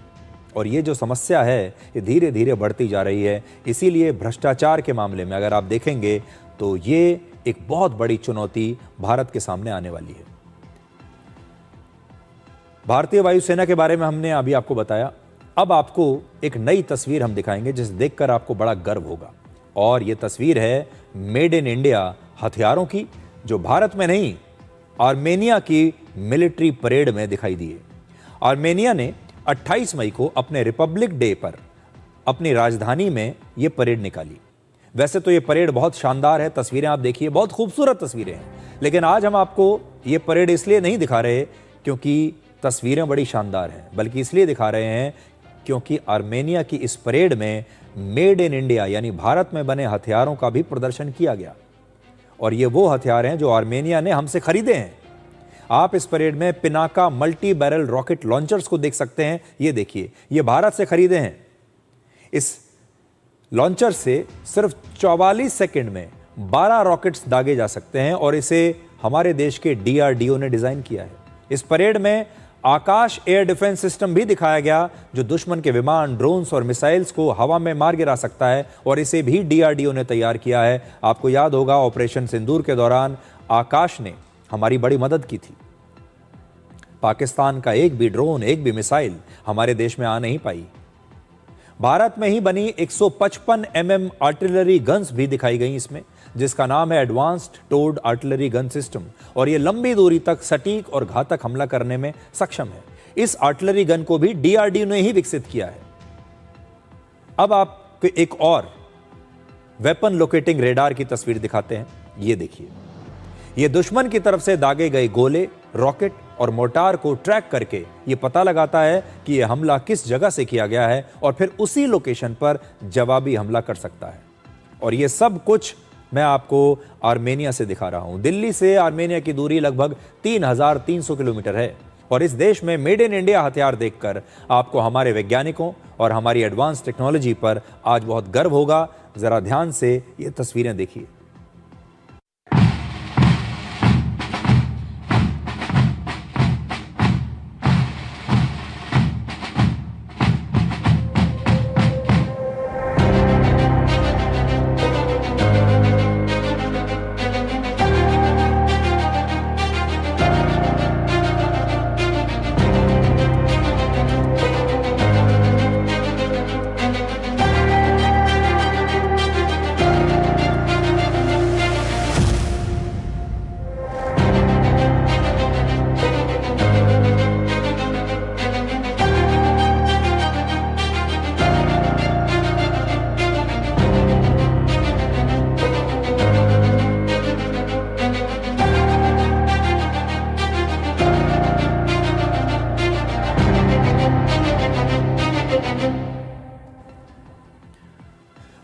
Speaker 3: और ये जो समस्या है ये धीरे धीरे बढ़ती जा रही है। इसीलिए भ्रष्टाचार के मामले में अगर आप देखेंगे तो ये एक बहुत बड़ी चुनौती भारत के सामने आने वाली है। भारतीय वायुसेना के बारे में हमने अभी आपको बताया। अब आपको एक नई तस्वीर हम दिखाएंगे जिसे देखकर आपको बड़ा गर्व होगा, और ये तस्वीर है मेड इन इंडिया हथियारों की, जो भारत में नहीं आर्मेनिया की मिलिट्री परेड में दिखाई दी है। आर्मेनिया ने 28 मई को अपने रिपब्लिक डे पर अपनी राजधानी में ये परेड निकाली। वैसे तो ये परेड बहुत शानदार है, तस्वीरें आप देखिए, बहुत खूबसूरत तस्वीरें हैं, लेकिन आज हम आपको ये परेड इसलिए नहीं दिखा रहे क्योंकि तस्वीरें बड़ी शानदार हैं, बल्कि इसलिए दिखा रहे हैं क्योंकि आर्मेनिया की इस परेड में मेड इन इंडिया यानी भारत में बने हथियारों का भी प्रदर्शन किया गया। और ये वो हथियार हैं जो आर्मेनिया ने हमसे खरीदे हैं। आप इस परेड में Pinaka multi barrel rocket launchers को देख सकते हैं। ये देखिए, ये भारत से खरीदे हैं। इस लॉन्चर से सिर्फ 44 सेकंड में 12 रॉकेट्स दागे जा सकते हैं, और इसे हमारे देश के DRDO ने डिजाइन किया है। इस परेड में आकाश एयर डिफेंस सिस्टम भी दिखाया गया, जो दुश्मन के विमान, ड्रोन्स और मिसाइल्स को हवा में मार गिरा सकता है, और इसे भी DRDO ने तैयार किया है। आपको याद होगा, ऑपरेशन सिंदूर के दौरान आकाश ने हमारी बड़ी मदद की थी। पाकिस्तान का एक भी ड्रोन, एक भी मिसाइल हमारे देश में आ नहीं पाई। भारत में ही बनी 155 mm आर्टिलरी गन्स भी दिखाई गई इसमें, जिसका नाम है advanced towed artillery gun system, और यह लंबी दूरी तक सटीक और घातक हमला करने में सक्षम है। इस आर्टिलरी गन को भी DRDO ने ही विकसित किया है। अब आपको एक और वेपन लोकेटिंग रेडार की तस्वीर दिखाते हैं। ये देखिए, ये दुश्मन की तरफ से दागे गए गोले, रॉकेट और मोर्टार को ट्रैक करके ये पता लगाता है कि यह हमला किस जगह से किया गया है, और फिर उसी लोकेशन पर जवाबी हमला कर सकता है। और ये सब कुछ मैं आपको आर्मेनिया से दिखा रहा हूं। दिल्ली से आर्मेनिया की दूरी लगभग 3300 किलोमीटर है, और इस देश में मेड इन इंडिया हथियार देखकर आपको हमारे वैज्ञानिकों और हमारी एडवांस टेक्नोलॉजी पर आज बहुत गर्व होगा। जरा ध्यान से ये तस्वीरें देखिए।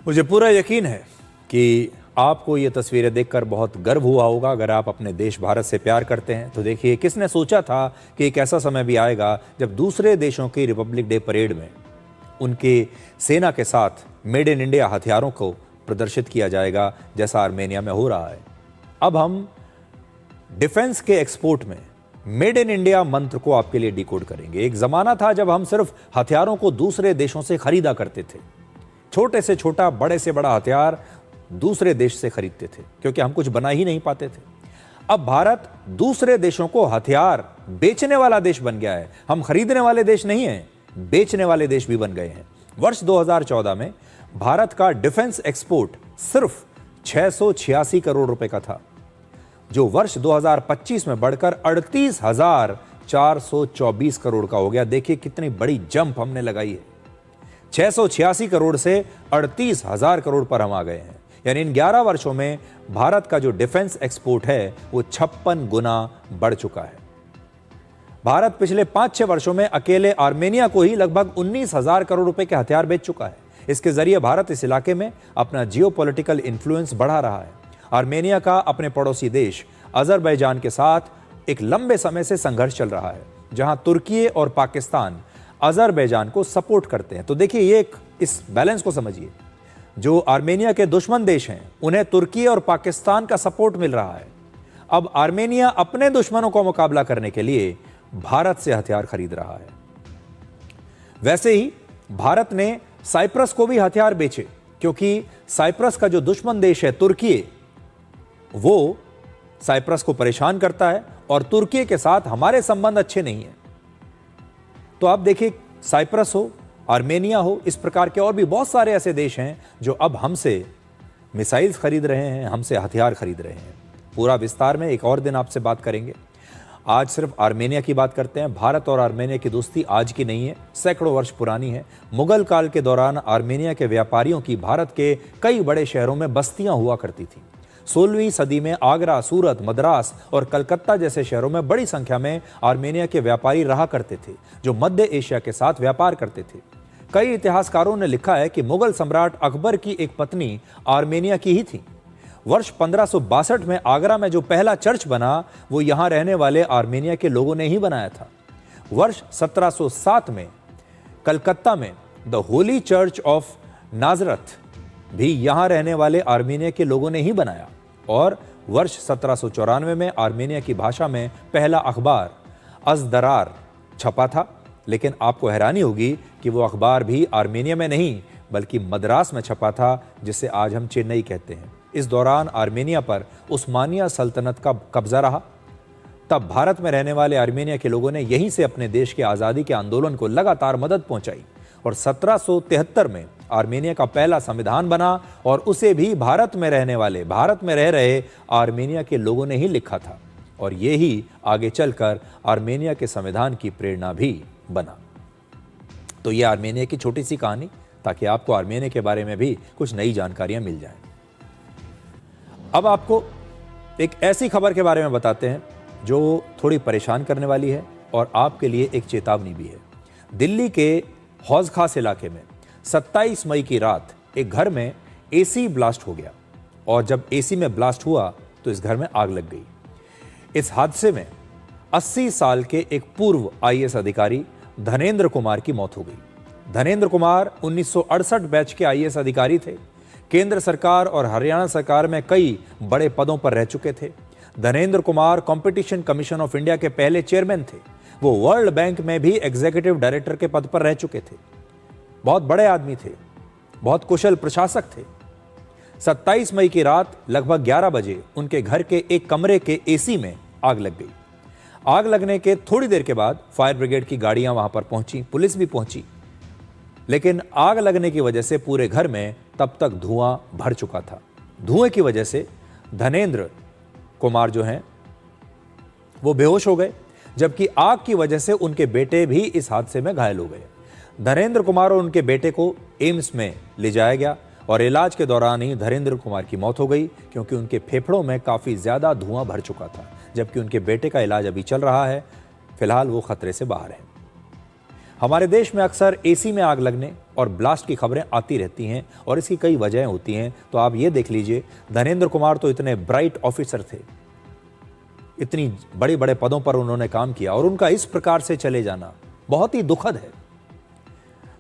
Speaker 3: मुझे पूरा यकीन है कि आपको ये तस्वीरें देखकर बहुत गर्व हुआ होगा। अगर आप अपने देश भारत से प्यार करते हैं तो देखिए, किसने सोचा था कि एक ऐसा समय भी आएगा जब दूसरे देशों की रिपब्लिक डे परेड में उनके सेना के साथ मेड इन इंडिया हथियारों को प्रदर्शित किया जाएगा, जैसा आर्मेनिया में हो रहा है। अब हम डिफेंस के एक्सपोर्ट में मेड इन इंडिया मंत्र को आपके लिए डिकोड करेंगे। एक जमाना था जब हम सिर्फ हथियारों को दूसरे देशों से खरीदा करते थे। छोटे से छोटा, बड़े से बड़ा हथियार दूसरे देश से खरीदते थे, क्योंकि हम कुछ बना ही नहीं पाते थे। अब भारत दूसरे देशों को हथियार बेचने वाला देश बन गया है। हम खरीदने वाले देश नहीं हैं, बेचने वाले देश भी बन गए हैं। वर्ष 2014 में भारत का डिफेंस एक्सपोर्ट सिर्फ 686 करोड़ रुपए का था, जो वर्ष 2025 में बढ़कर 38,424 करोड़ का हो गया। देखिए कितनी बड़ी जंप हमने लगाई है। 686 करोड़ से 38,000 करोड़ पर हम आ गए हैं। यानी इन 11 वर्षों में भारत का जो डिफेंस एक्सपोर्ट है वो 56 गुना बढ़ चुका है। भारत पिछले 5-6 वर्षों में अकेले आर्मेनिया को ही लगभग 19,000 करोड़ रुपए के हथियार बेच चुका है। इसके जरिए भारत इस इलाके में अपना जियोपॉलिटिकल इन्फ्लुएंस बढ़ा रहा है। आर्मेनिया का अपने पड़ोसी देश अजरबैजान के साथ एक लंबे समय से संघर्ष चल रहा है, जहां तुर्की और पाकिस्तान अजरबैजान को सपोर्ट करते हैं। तो देखिए, ये इस बैलेंस को समझिए। जो आर्मेनिया के दुश्मन देश हैं, उन्हें तुर्की और पाकिस्तान का सपोर्ट मिल रहा है। अब आर्मेनिया अपने दुश्मनों का मुकाबला करने के लिए भारत से हथियार खरीद रहा है। वैसे ही भारत ने साइप्रस को भी हथियार बेचे, क्योंकि साइप्रस का जो दुश्मन देश है तुर्की, वो साइप्रस को परेशान करता है और तुर्की के साथ हमारे संबंध अच्छे नहीं हैं। तो आप देखिए, साइप्रस हो आर्मेनिया हो, इस प्रकार के और भी बहुत सारे ऐसे देश हैं जो अब हमसे मिसाइल्स खरीद रहे हैं, हमसे हथियार खरीद रहे हैं। पूरा विस्तार में एक और दिन आपसे बात करेंगे। आज सिर्फ आर्मेनिया की बात करते हैं। भारत और आर्मेनिया की दोस्ती आज की नहीं है, सैकड़ों वर्ष पुरानी है। मुगल काल के दौरान आर्मेनिया के व्यापारियों की भारत के कई बड़े शहरों में बस्तियां हुआ करती थीं। 16वीं सदी में आगरा, सूरत, मद्रास और कलकत्ता जैसे शहरों में बड़ी संख्या में आर्मेनिया के व्यापारी रहा करते थे, जो मध्य एशिया के साथ व्यापार करते थे। कई इतिहासकारों ने लिखा है कि मुगल सम्राट अकबर की एक पत्नी आर्मेनिया की ही थी। वर्ष 1562 में आगरा में जो पहला चर्च बना वो यहां रहने वाले आर्मेनिया के लोगों ने ही बनाया था। वर्ष 1707 में कलकत्ता में द होली चर्च ऑफ नाजरत भी यहां रहने वाले आर्मेनिया के लोगों ने ही बनाया। और वर्ष 1794 में आर्मेनिया की भाषा में पहला अखबार अज़दरार छपा था। लेकिन आपको हैरानी होगी कि वो अखबार भी आर्मेनिया में नहीं बल्कि मद्रास में छपा था, जिसे आज हम चेन्नई कहते हैं। इस दौरान आर्मेनिया पर उस्मानिया सल्तनत का कब्जा रहा। तब भारत में रहने वाले आर्मेनिया के लोगों ने यहीं से अपने देश के आज़ादी के आंदोलन को लगातार मदद पहुंचाई और 1773 में आर्मेनिया का पहला संविधान बना और उसे भी भारत में रह रहे आर्मेनिया के लोगों ने ही लिखा था। और ये ही आगे चलकर आर्मेनिया के संविधान की प्रेरणा भी बना। तो ये आर्मेनिया की छोटी सी कहानी, ताकि आपको आर्मेनिया के बारे में भी कुछ नई जानकारियां मिल जाएं। अब आपको एक ऐसी खबर के बारे में बताते हैं जो थोड़ी परेशान करने वाली है और आपके लिए एक चेतावनी भी है। दिल्ली के हौज खास इलाके में 27 मई की रात एक घर में एसी ब्लास्ट हो गया और जब एसी में ब्लास्ट हुआ तो इस घर में आग लग गई। इस हादसे में 80 साल के एक पूर्व आईएएस अधिकारी धनेंद्र कुमार की मौत हो गई। धनेंद्र कुमार 1968 बैच के आईएएस अधिकारी थे। केंद्र सरकार और हरियाणा सरकार में कई बड़े पदों पर रह चुके थे। Dhanendra Kumar competition commission of India के पहले चेयरमैन थे। वो वर्ल्ड बैंक में भी एग्जीक्यूटिव डायरेक्टर के पद पर रह चुके थे। बहुत बड़े आदमी थे, बहुत कुशल प्रशासक थे। 27 मई की रात लगभग 11 बजे उनके घर के एक कमरे के एसी में आग लग गई। आग लगने के थोड़ी देर के बाद फायर ब्रिगेड की गाड़ियां वहां पर पहुंची, पुलिस भी पहुंची, लेकिन आग लगने की वजह से पूरे घर में तब तक धुआं भर चुका था। धुएं की वजह से धनेंद्र कुमार जो हैं वो बेहोश हो गए, जबकि आग की वजह से उनके बेटे भी इस हादसे में घायल हो गए। धनेंद्र कुमार और उनके बेटे को एम्स में ले जाया गया और इलाज के दौरान ही धनेंद्र कुमार की मौत हो गई, क्योंकि उनके फेफड़ों में काफ़ी ज़्यादा धुआं भर चुका था। जबकि उनके बेटे का इलाज अभी चल रहा है, फिलहाल वो खतरे से बाहर है। हमारे देश में अक्सर एसी में आग लगने और ब्लास्ट की खबरें आती रहती हैं और इसकी कई वजहें होती हैं। तो आप ये देख लीजिए, धनेंद्र कुमार तो इतने ब्राइट ऑफिसर थे, इतनी बड़े बड़े पदों पर उन्होंने काम किया और उनका इस प्रकार से चले जाना बहुत ही दुखद है।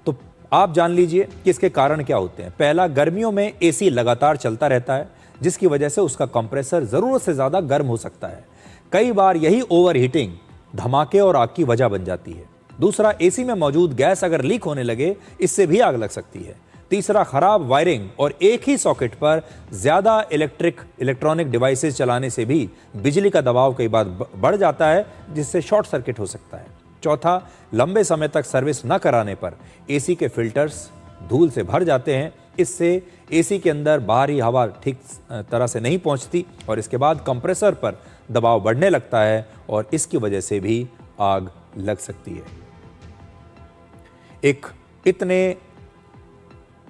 Speaker 3: तो आप जान लीजिए कि इसके कारण क्या होते हैं। पहला, गर्मियों में एसी लगातार चलता रहता है, जिसकी वजह से उसका कंप्रेसर ज़रूरत से ज़्यादा गर्म हो सकता है। कई बार यही ओवर हीटिंग धमाके और आग की वजह बन जाती है। दूसरा, एसी में मौजूद गैस अगर लीक होने लगे, इससे भी आग लग सकती है। तीसरा, खराब वायरिंग और एक ही सॉकेट पर ज़्यादा इलेक्ट्रॉनिक डिवाइसेस चलाने से भी बिजली का दबाव कई बार बढ़ जाता है, जिससे शॉर्ट सर्किट हो सकता है। चौथा, लंबे समय तक सर्विस न कराने पर एसी के फिल्टर्स धूल से भर जाते हैं। इससे एसी के अंदर बाहरी हवा ठीक तरह से नहीं पहुंचती और इसके बाद कंप्रेसर पर दबाव बढ़ने लगता है और इसकी वजह से भी आग लग सकती है। एक इतने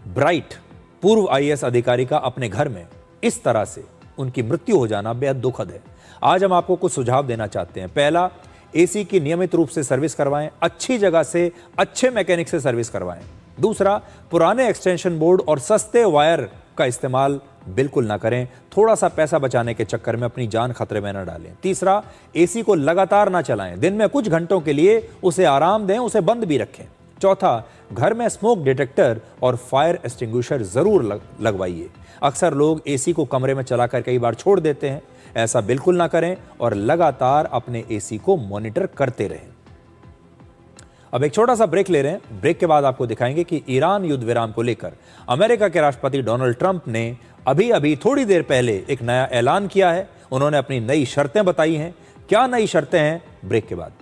Speaker 3: ब्राइट पूर्व आईएएस अधिकारी का अपने घर में इस तरह से उनकी मृत्यु हो जाना बेहद दुखद है। आज हम आपको कुछ सुझाव देना चाहते हैं। पहला, एसी की नियमित रूप से सर्विस करवाएं, अच्छी जगह से अच्छे मैकेनिक से सर्विस करवाएं। दूसरा, पुराने एक्सटेंशन बोर्ड और सस्ते वायर का इस्तेमाल बिल्कुल ना करें, थोड़ा सा पैसा बचाने के चक्कर में अपनी जान खतरे में न डालें। तीसरा, एसी को लगातार ना चलाएं, दिन में कुछ घंटों के लिए उसे आराम दें, उसे बंद भी रखें। चौथा, घर में स्मोक डिटेक्टर और फायर एक्सटिंग्विशर जरूर लगवाइए। अक्सर लोग एसी को कमरे में चलाकर कई बार छोड़ देते हैं, ऐसा बिल्कुल ना करें और लगातार अपने एसी को मॉनिटर करते रहें। अब एक छोटा सा ब्रेक ले रहे हैं। ब्रेक के बाद आपको दिखाएंगे कि ईरान युद्ध विराम को लेकर अमेरिका के राष्ट्रपति डोनाल्ड ट्रंप ने अभी थोड़ी देर पहले एक नया ऐलान किया है। उन्होंने अपनी नई शर्तें बताई हैं। क्या नई शर्तें हैं, ब्रेक के बाद।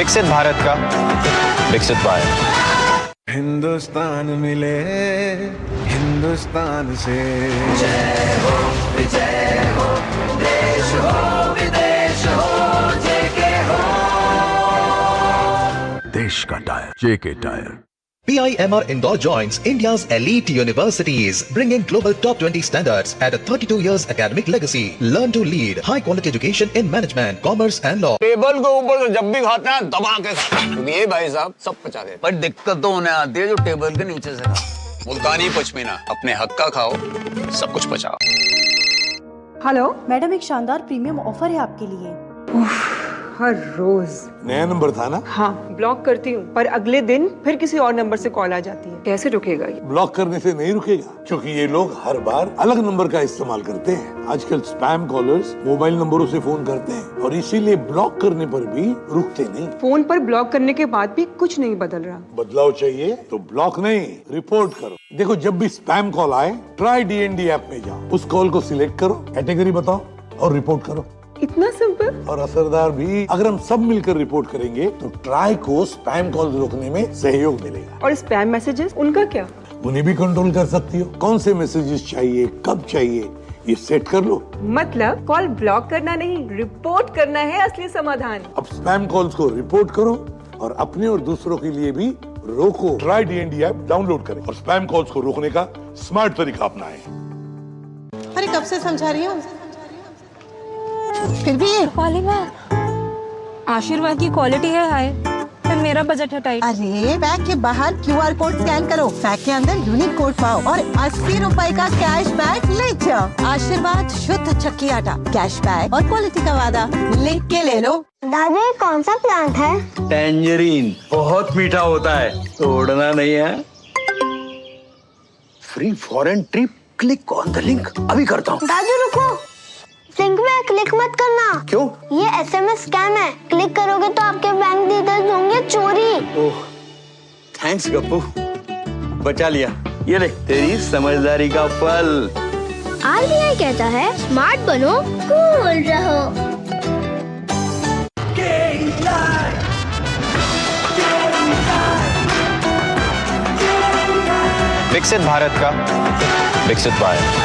Speaker 8: विकसित भारत का विकसित भारत।
Speaker 9: हिंदुस्तान मिले हिंदुस्तान से।
Speaker 10: जय हो देश हो विदेश हो जेके हो।
Speaker 9: देश का tyre JK tyre.
Speaker 11: PIMR Indore joins India's elite universities, bringing global top 20 standards at a 32 years academic legacy. Learn to lead high quality education in management, commerce and law.
Speaker 12: Table के ऊपर से जब भी खाते हैं दबा के खाते हैं। ये भाई साहब सब पचा देते। पर दिक्कत तो उन्हें आती है जो टेबल के नीचे से खा। मुल्तानी पश्मीना, अपने हक का खाओ, सब कुछ पचाओ।
Speaker 13: हेलो मैडम, एक शानदार प्रीमियम ऑफर है आपके लिए। हर रोज
Speaker 9: नया नंबर था ना?
Speaker 13: हाँ, ब्लॉक करती हूँ पर अगले दिन फिर किसी और नंबर से कॉल आ जाती है। कैसे रुकेगा ये?
Speaker 9: ब्लॉक करने से नहीं रुकेगा, क्योंकि ये लोग हर बार अलग नंबर का इस्तेमाल करते हैं। आजकल स्पैम कॉलर्स मोबाइल नंबरों से फोन करते हैं और इसीलिए ब्लॉक करने पर भी रुकते नहीं।
Speaker 13: फोन पर ब्लॉक करने के बाद भी कुछ नहीं बदल रहा।
Speaker 9: बदलाव चाहिए तो ब्लॉक नहीं, रिपोर्ट करो। देखो, जब भी स्पैम कॉल आए, ट्राई DND ऐप में जाओ, उस कॉल को सिलेक्ट करो, कैटेगरी बताओ और रिपोर्ट करो।
Speaker 13: इतना सिंपल
Speaker 9: और असरदार भी। अगर हम सब मिलकर रिपोर्ट करेंगे तो ट्राई को स्पैम कॉल रोकने में सहयोग मिलेगा।
Speaker 13: और स्पैम मैसेजेस, उनका क्या?
Speaker 9: उन्हें भी कंट्रोल कर सकती हो। कौन से मैसेजेस चाहिए, कब चाहिए, ये सेट कर लो।
Speaker 13: मतलब कॉल ब्लॉक करना नहीं, रिपोर्ट करना है असली समाधान।
Speaker 9: अब स्पैम कॉल्स को रिपोर्ट करो और अपने और दूसरों के लिए भी रोको। ट्राई DND ऐप डाउनलोड करें और स्पैम कॉल्स को रोकने का स्मार्ट तरीका अपनाएं।
Speaker 14: अरे कब से समझा रही हूँ, फिर भी
Speaker 15: आशीर्वाद की क्वालिटी है हाय, पर मेरा बजट है टाइट।
Speaker 14: अरे बैग के बाहर QR कोड स्कैन करो, बैग के अंदर यूनिक कोड पाओ और 80 रुपए का कैश बैक ले जाओ। आशीर्वाद शुद्ध चक्की आटा, कैश बैक और क्वालिटी का वादा, लिख के ले लो।
Speaker 16: दादी कौन सा प्लांट है?
Speaker 12: टैंजरीन, बहुत मीठा होता है, तोड़ना नहीं है।
Speaker 9: Free foreign trip, click on the link. अभी करता हूँ।
Speaker 16: दादी रुको, लिंक में क्लिक मत करना।
Speaker 9: क्यों?
Speaker 16: ये SMS स्कैम है, क्लिक करोगे तो आपके बैंक डिटेल्स होंगे चोरी।
Speaker 12: ओह, थैंक्स गप्पू, बचा लिया। ये ले तेरी समझदारी का फल।
Speaker 16: RBI कहता है स्मार्ट बनो, कूल रहो।
Speaker 8: विकसित भारत का विकसित भारत।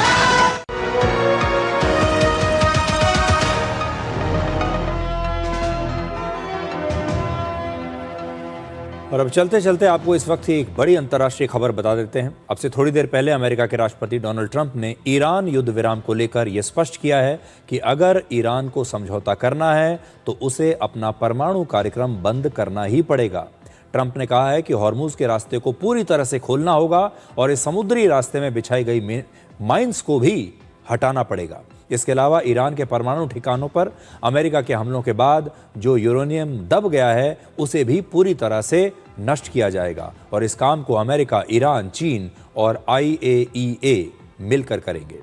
Speaker 3: और अब चलते चलते आपको इस वक्त ही एक बड़ी अंतर्राष्ट्रीय खबर बता देते हैं। अब से थोड़ी देर पहले अमेरिका के राष्ट्रपति डोनाल्ड ट्रंप ने ईरान युद्ध विराम को लेकर यह स्पष्ट किया है कि अगर ईरान को समझौता करना है तो उसे अपना परमाणु कार्यक्रम बंद करना ही पड़ेगा। ट्रंप ने कहा है कि हॉर्मुज के रास्ते को पूरी तरह से खोलना होगा और इस समुद्री रास्ते में बिछाई गई माइंस को भी हटाना पड़ेगा। इसके अलावा ईरान के परमाणु ठिकानों पर अमेरिका के हमलों के बाद जो यूरेनियम दब गया है उसे भी पूरी तरह से नष्ट किया जाएगा और इस काम को अमेरिका, ईरान, चीन और IAEA मिलकर करेंगे।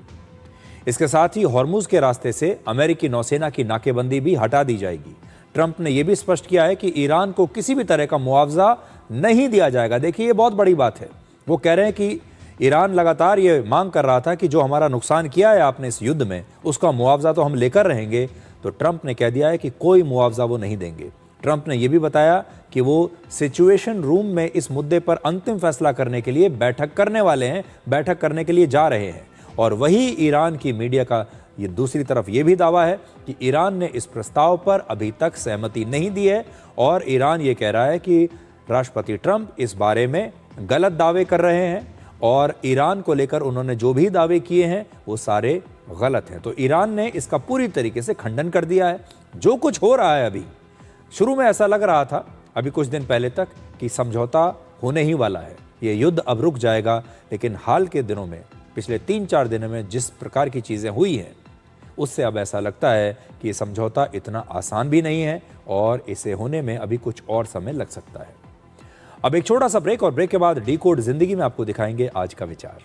Speaker 3: इसके साथ ही हॉर्मुज के रास्ते से अमेरिकी नौसेना की नाकेबंदी भी हटा दी जाएगी। ट्रंप ने यह भी स्पष्ट किया है कि ईरान को किसी भी तरह का मुआवजा नहीं दिया जाएगा। देखिए, ये बहुत बड़ी बात है। वो कह रहे हैं कि ईरान लगातार ये मांग कर रहा था कि जो हमारा नुकसान किया है आपने इस युद्ध में, उसका मुआवजा तो हम लेकर रहेंगे। तो ट्रंप ने कह दिया है कि कोई मुआवजा वो नहीं देंगे। ट्रंप ने यह भी बताया कि वो सिचुएशन रूम में इस मुद्दे पर अंतिम फैसला करने के लिए बैठक करने वाले हैं, बैठक करने के लिए जा रहे हैं। और वही ईरान की मीडिया का ये दूसरी तरफ ये भी दावा है कि ईरान ने इस प्रस्ताव पर अभी तक सहमति नहीं दी है और ईरान ये कह रहा है कि राष्ट्रपति ट्रंप इस बारे में गलत दावे कर रहे हैं और ईरान को लेकर उन्होंने जो भी दावे किए हैं वो सारे गलत हैं। तो ईरान ने इसका पूरी तरीके से खंडन कर दिया है। जो कुछ हो रहा है अभी, शुरू में ऐसा लग रहा था अभी कुछ दिन पहले तक कि समझौता होने ही वाला है, ये युद्ध अब रुक जाएगा, लेकिन हाल के दिनों में, पिछले 3-4 दिनों में जिस प्रकार की चीज़ें हुई हैं उससे अब ऐसा लगता है कि ये समझौता इतना आसान भी नहीं है और इसे होने में अभी कुछ और समय लग सकता है। अब एक छोटा सा ब्रेक और ब्रेक के बाद डिकोड जिंदगी में आपको दिखाएंगे आज का विचार।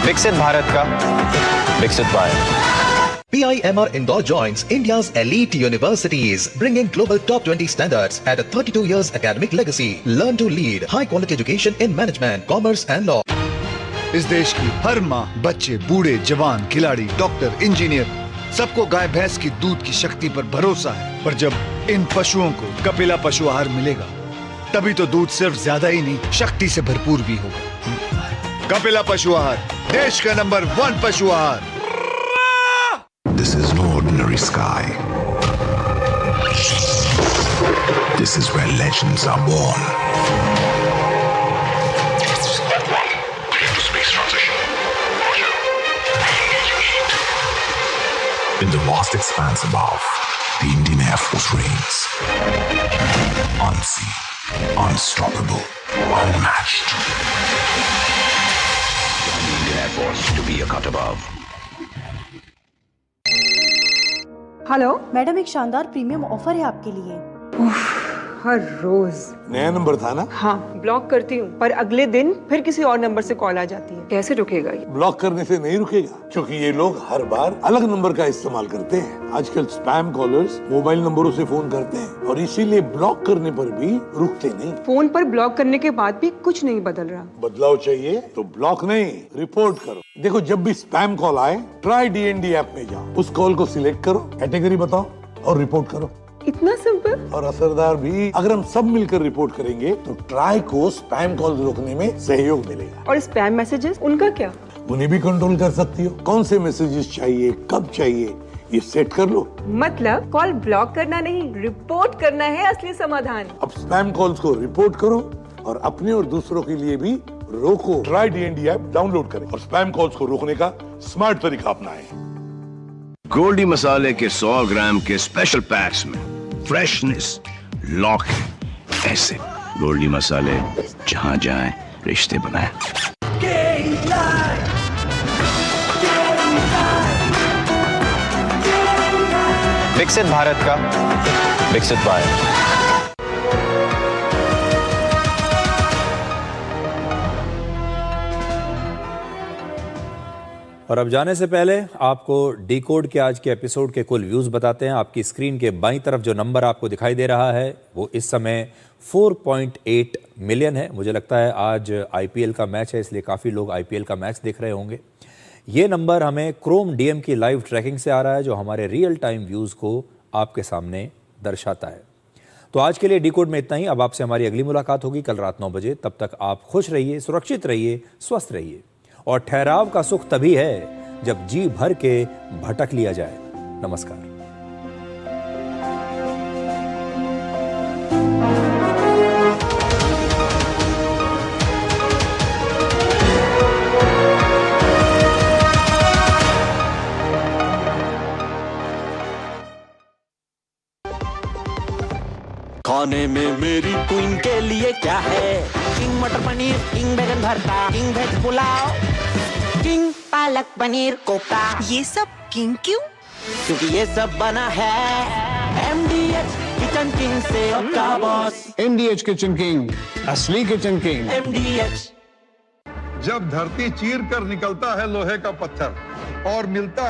Speaker 8: विकसित भारत का विकसित Bharat.
Speaker 11: PIMR Indore joins India's elite universities, bringing global top 20 standards at a 32 years academic legacy. Learn to lead, high quality education in management, commerce and law.
Speaker 17: इस देश की हर माँ, बच्चे, बूढ़े, जवान, खिलाड़ी, डॉक्टर, इंजीनियर, सबको गाय भैंस की दूध की शक्ति पर भरोसा है। पर जब इन पशुओं को कपिला पशु आहार मिलेगा, तभी तो दूध सिर्फ ज्यादा ही नहीं, शक्ति से भरपूर भी होगा। कपिला पशु आहार, देश का नंबर 1 पशु आहार।
Speaker 18: This is no ordinary sky. This is where legends are born. Space transition. In the vast expanse above, the Indian Air Force reigns. Unseen, unstoppable, unmatched. The Indian Air Force to be a cut above.
Speaker 13: Hello madam, एक शानदार premium offer है आपके लिए। हर रोज
Speaker 9: नया number था ना?
Speaker 13: हाँ, block करती हूँ पर अगले दिन फिर किसी और नंबर से कॉल आ जाती है। कैसे रुकेगा ये?
Speaker 9: ब्लॉक करने से नहीं रुकेगा, क्योंकि ये लोग हर बार अलग नंबर का इस्तेमाल करते हैं। आजकल स्पैम कॉलर्स मोबाइल नंबरों से फोन करते हैं और इसीलिए ब्लॉक करने पर भी रुकते नहीं।
Speaker 13: फोन पर ब्लॉक करने के बाद भी कुछ नहीं बदल रहा।
Speaker 9: बदलाव चाहिए तो ब्लॉक नहीं, रिपोर्ट करो। देखो, जब भी स्पैम कॉल आए, ट्राई DND ऐप में जाओ, उस कॉल को सिलेक्ट करो, कैटेगरी बताओ और रिपोर्ट करो।
Speaker 13: इतना सिंपल
Speaker 9: और असरदार भी। अगर हम सब मिलकर रिपोर्ट करेंगे तो ट्राई को स्पैम कॉल रोकने में सहयोग मिलेगा।
Speaker 13: और स्पैम मैसेजेस, उनका क्या?
Speaker 9: उन्हें भी कंट्रोल कर सकती हो। कौन से मैसेजेस चाहिए, कब चाहिए, ये सेट कर लो।
Speaker 13: मतलब कॉल ब्लॉक करना नहीं, रिपोर्ट करना है असली समाधान।
Speaker 9: अब स्पैम कॉल्स को रिपोर्ट करो और अपने और दूसरों के लिए भी रोको। ट्राई DND ऐप डाउनलोड करें और स्पैम कॉल्स को रोकने का स्मार्ट तरीका अपनाएं।
Speaker 19: गोल्डी मसाले के 100 ग्राम के स्पेशल पैक्स में फ्रेशनेस लॉक है। ऐसे गोल्डी मसाले जहां जाएं रिश्ते बनाएं।
Speaker 8: विकसित भारत का विकसित भारत।
Speaker 3: और अब जाने से पहले आपको डिकोड के आज के एपिसोड के कुल व्यूज़ बताते हैं। आपकी स्क्रीन के बाईं तरफ जो नंबर आपको दिखाई दे रहा है वो इस समय 4.8 मिलियन है। मुझे लगता है आज IPL का मैच है, इसलिए काफ़ी लोग IPL का मैच देख रहे होंगे। ये नंबर हमें क्रोम DM की लाइव ट्रैकिंग से आ रहा है, जो हमारे रियल टाइम व्यूज़ को आपके सामने दर्शाता है। तो आज के लिए डिकोड में इतना ही। अब आपसे हमारी अगली मुलाकात होगी कल रात 9 बजे। तब तक आप खुश रहिए, सुरक्षित रहिए, स्वस्थ रहिए। और ठहराव का सुख तभी है जब जी भर के भटक लिया जाए। नमस्कार।
Speaker 10: खाने में मेरी क्वीन के लिए क्या है? किंग मटर पनीर, किंग बैगन भरता, king veg pulao, king palak paneer kofta.
Speaker 14: ये सब किंग क्यों?
Speaker 10: क्योंकि ये सब बना है MDH किचन किंग से। आपका बॉस
Speaker 17: MDH किचन किंग, असली किचन किंग।
Speaker 10: MDH।
Speaker 17: जब धरती चीर कर निकलता है लोहे का पत्थर और मिलता